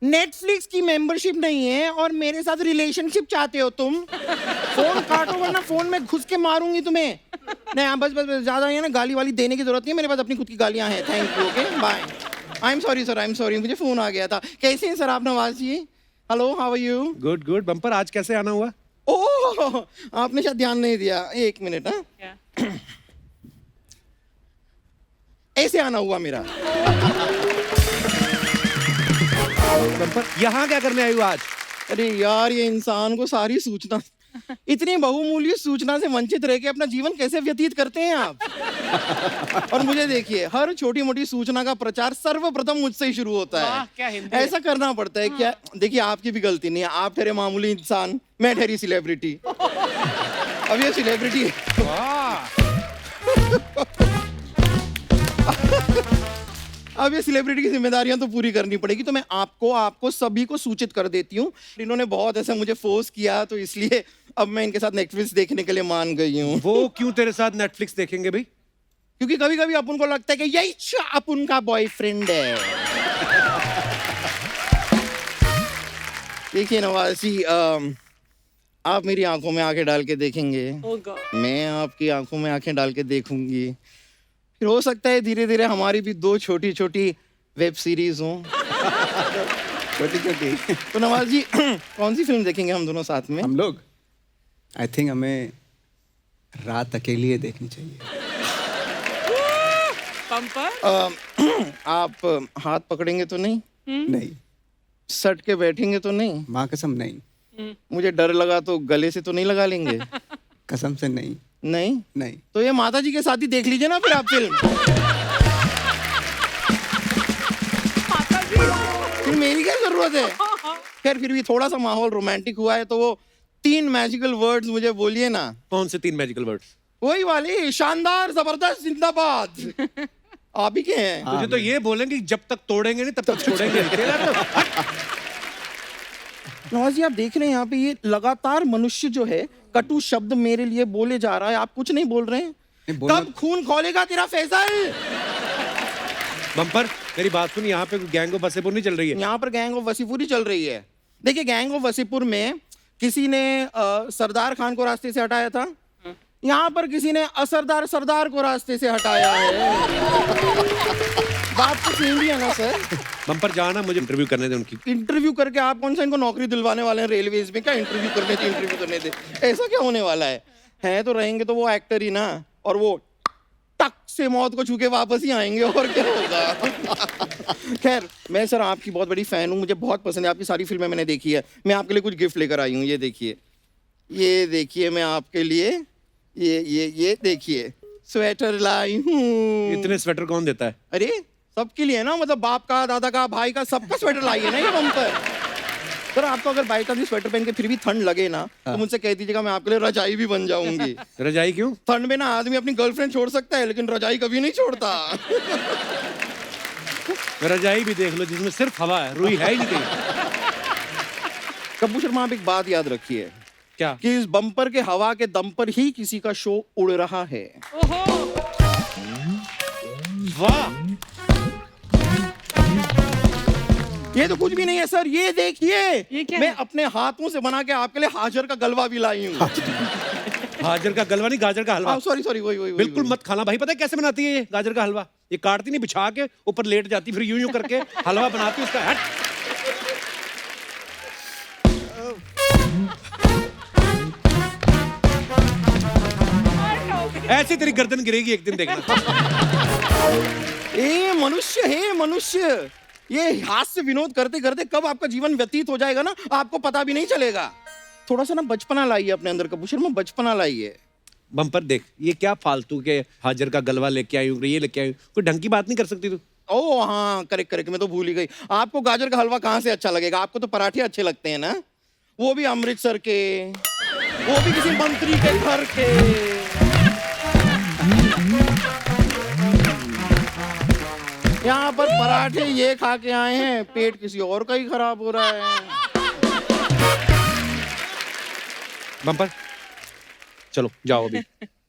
नेटफ्लिक्स की मेंबरशिप नहीं है और मेरे साथ रिलेशनशिप चाहते हो तुम? फोन काटो वरना फोन में घुस के मारूंगी तुम्हें। नहीं हाँ, बस ज्यादा है ना, गाली वाली देने की जरूरत नहीं है, मेरे पास अपनी खुद की गालियां हैं। Thank you, okay bye. I am sorry sir, मुझे फोन आ गया था। कैसे हैं सर आप Nawaz ji? Hello, how are you? Good good. Bumper, आज कैसे आना हुआ? ओह, आपने शायद ध्यान नहीं दिया। एक मिनट। हाँ, क्या? ऐसे आना हुआ मेरा। बम्पर, यहाँ क्या करने आई हो आज? अरे यार, ये इंसान को सारी सूचना, इतनी बहुमूल्य सूचना से वंचित रह के अपना जीवन कैसे व्यतीत करते हैं आप? और मुझे देखिए, हर छोटी मोटी सूचना का प्रचार सर्वप्रथम मुझसे ही शुरू होता वाह, है। क्या हिंदी है। ऐसा करना पड़ता है क्या? देखिए, आपकी भी गलती नहीं है। आप ठहरे मामूली इंसान, मैं ठहरी सेलिब्रिटी। अब ये सेलिब्रिटी अब ये सेलिब्रिटी की जिम्मेदारियां तो पूरी करनी पड़ेगी, तो मैं आपको सभी को सूचित कर देती हूँ। इन्होंने बहुत ऐसे मुझे फोर्स किया, तो इसलिए अब मैं इनके साथ नेटफ्लिक्स देखने के लिए मान गई हूँ। वो क्यों तेरे साथ नेटफ्लिक्स देखेंगे भाई? क्योंकि कभी कभी अपन को लगता है कि यही अपन का बॉयफ्रेंड है। देखिए नवाजी, आप मेरी आंखों में आंखें डाल के देखेंगे, Oh God. मैं आपकी आंखों में आंखें डाल के देखूंगी, फिर हो सकता है धीरे धीरे हमारी भी 2 छोटी छोटी वेब सीरीज हों। छोटी छोटी। तो नवाज जी, कौन सी फिल्म देखेंगे हम दोनों साथ में? हम लोग, आई थिंक हमें रात अकेली देखनी चाहिए। बम्पर, आप हाथ पकड़ेंगे तो नहीं? नहीं, सट के बैठेंगे तो नहीं? माँ कसम नहीं, मुझे डर लगा तो गले से तो नहीं लगा लेंगे? कसम से नहीं। नहीं? नहीं, तो ये माता जी के साथ ही देख लीजिए ना फिर आप फिल्म। फिर मेरी क्या जरूरत है? खैर, फिर भी थोड़ा सा माहौल रोमांटिक हुआ है, तो वो 3 मैजिकल वर्ड्स मुझे बोलिए ना। कौन से 3 मैजिकल वर्ड्स? वही वाली, शानदार, जबरदस्त, जिंदाबाद। आप ही के हैं। तुझे तो ये बोलेंगे कि जब तक तोड़ेंगे नहीं तब तक छोड़ेंगे नहीं। तेरा तो नवाज जी, आप देख रहे हैं यहाँ पे ये लगातार मनुष्य जो है कटु शब्द मेरे लिए बोले जा रहा है, आप कुछ नहीं बोल रहे हैं। कब खून खोलेगा तेरा फैसल? बम्पर, मेरी बात सुन, यहाँ पे गैंग ऑफ वसेपुर नहीं चल रही है। यहाँ पर गैंग ऑफ वसीपुर ही चल रही है। देखिए, गैंग ऑफ वसीपुर में किसी ने सरदार खान को रास्ते से हटाया था, यहाँ पर किसी ने असरदार सरदार को रास्ते से हटाया है। बात तो सेम ही है ना सर? बम्पर, जाना, मुझे इंटरव्यू करने दे उनकी। इंटरव्यू करके आप कौन सा इनको नौकरी दिलवाने वाले हैं रेलवेज में? क्या इंटरव्यू करने दे, ऐसा क्या होने वाला है तो रहेंगे तो वो एक्टर ही ना, और वो टक से मौत को छू के वापस ही आएंगे, और क्या होगा। खैर, मैं सर आपकी बहुत बड़ी फैन हूँ, मुझे बहुत पसंद है, आपकी सारी फिल्में मैंने देखी है। मैं आपके लिए कुछ गिफ्ट लेकर आई हूँ, ये देखिए मैं आपके लिए ये देखिए स्वेटर लाई हूँ। इतने स्वेटर कौन देता है? अरे सबके लिए ना, मतलब बाप का, दादा का, भाई का, सबका स्वेटर लाई है ना ये बम्पर। सर, आपको अगर बाई चांस स्वेटर पहन के फिर भी ठंड लगे ना, तो मुझसे कह दीजिएगा, मैं आपके लिए रजाई भी बन जाऊंगी। रजाई क्यों? ठंड में ना आदमी अपनी गर्लफ्रेंड छोड़ सकता है, लेकिन रजाई कभी नहीं छोड़ता। रजाई भी देख लो जिसमें सिर्फ हवा है, रुई है ही नहीं कहीं। कपूर शर्मा, आप एक बात याद रखिए, क्या? कि इस बम्पर के हवा के दम पर ही किसी का शो उड़ रहा है। वाह, ये तो कुछ भी नहीं है सर, ये देखिए, ये क्या मैं है? अपने हाथों से बना के आपके लिए हाजर का गलवा भी लाई हूँ। गाजर का गलवा नहीं, गाजर का हलवा। सॉरी, वही बिल्कुल मत खाना भाई। पता है कैसे बनाती है ये गाजर का हलवा? ये काटती नहीं, बिछा के ऊपर लेट जाती, फिर यूं करके हलवा बनाती है उसका। हट। ऐसी तेरी गर्दन गिरेगी एक दिन, देखना। ए मनुष्य है मनुष्य, ये हास्य विनोद करते करते कब आपका जीवन व्यतीत हो जाएगा ना, आपको पता भी नहीं चलेगा। थोड़ा सा ना बचपना लाइए अपने अंदर, कपूर शर्मा, बचपना लाइए। बम्पर देख, ये क्या फालतू के हाजर का गलवा लेके आई हूँ, ये लेके आई हूँ, कोई ढंग की बात नहीं कर सकती तू? ओ हाँ, करेक्ट, मैं तो भूल ही गई। आपको गाजर का हलवा कहाँ से अच्छा लगेगा? आपको तो पराठे अच्छे लगते हैं ना, वो भी अमृतसर के, वो भी किसी मंत्री के घर के। यहाँ पर पराठे ये खा के आए हैं, पेट किसी और का ही खराब हो रहा है। बम्पर, चलो जाओ अभी।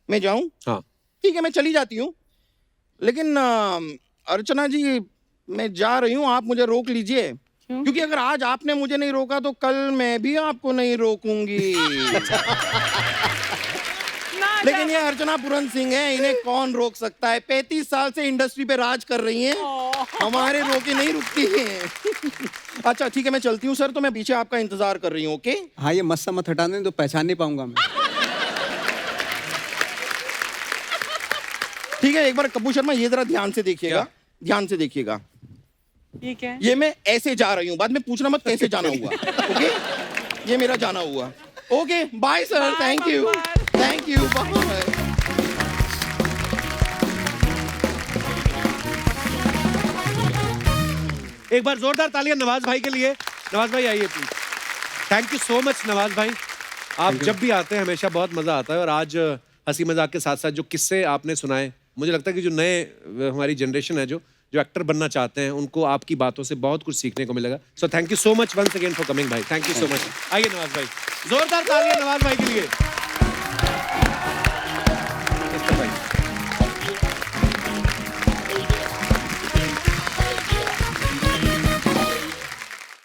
मैं जाऊं? हाँ। ठीक है, मैं चली जाती हूँ, लेकिन अर्चना जी, मैं जा रही हूँ, आप मुझे रोक लीजिए। क्योंकि अगर आज आपने मुझे नहीं रोका तो कल मैं भी आपको नहीं रोकूंगी। लेकिन ये अर्चना पूरन सिंह है, इन्हें कौन रोक सकता है? 35 साल से इंडस्ट्री पे राज कर रही हैं, हमारे रोके नहीं रुकती हैं। अच्छा ठीक है, मैं चलती हूँ सर, तो मैं पीछे आपका इंतजार कर रही हूँ। ओके हाँ, ये मस्सा मत हटाने तो पहचान नहीं पाऊंगा मैं। ठीक है, एक बार कपूर शर्मा ये जरा ध्यान से देखिएगा, ध्यान से देखिएगा। ये क्या है? ये मैं ऐसे जा रही हूँ, बाद में पूछना मत कैसे जाना हुआ। ओके, ये मेरा जाना हुआ। Okay bye sir, thank you, thank you, bye. एक बार जोरदार तालियां नवाज भाई के लिए। नवाज भाई आइए please. Thank you so much Nawaz भाई, आप जब भी आते हैं हमेशा बहुत मजा आता है, और आज हंसी मजाक के साथ साथ जो किस्से आपने सुनाए, मुझे लगता है कि जो नए हमारी जनरेशन है जो एक्टर बनना चाहते हैं, उनको आपकी बातों से बहुत कुछ सीखने को मिलेगा। So thank you so much once again for coming भाई, थैंक यू सो मच। आइए नवाज भाई, जोरदार तालियां नवाज भाई के लिए।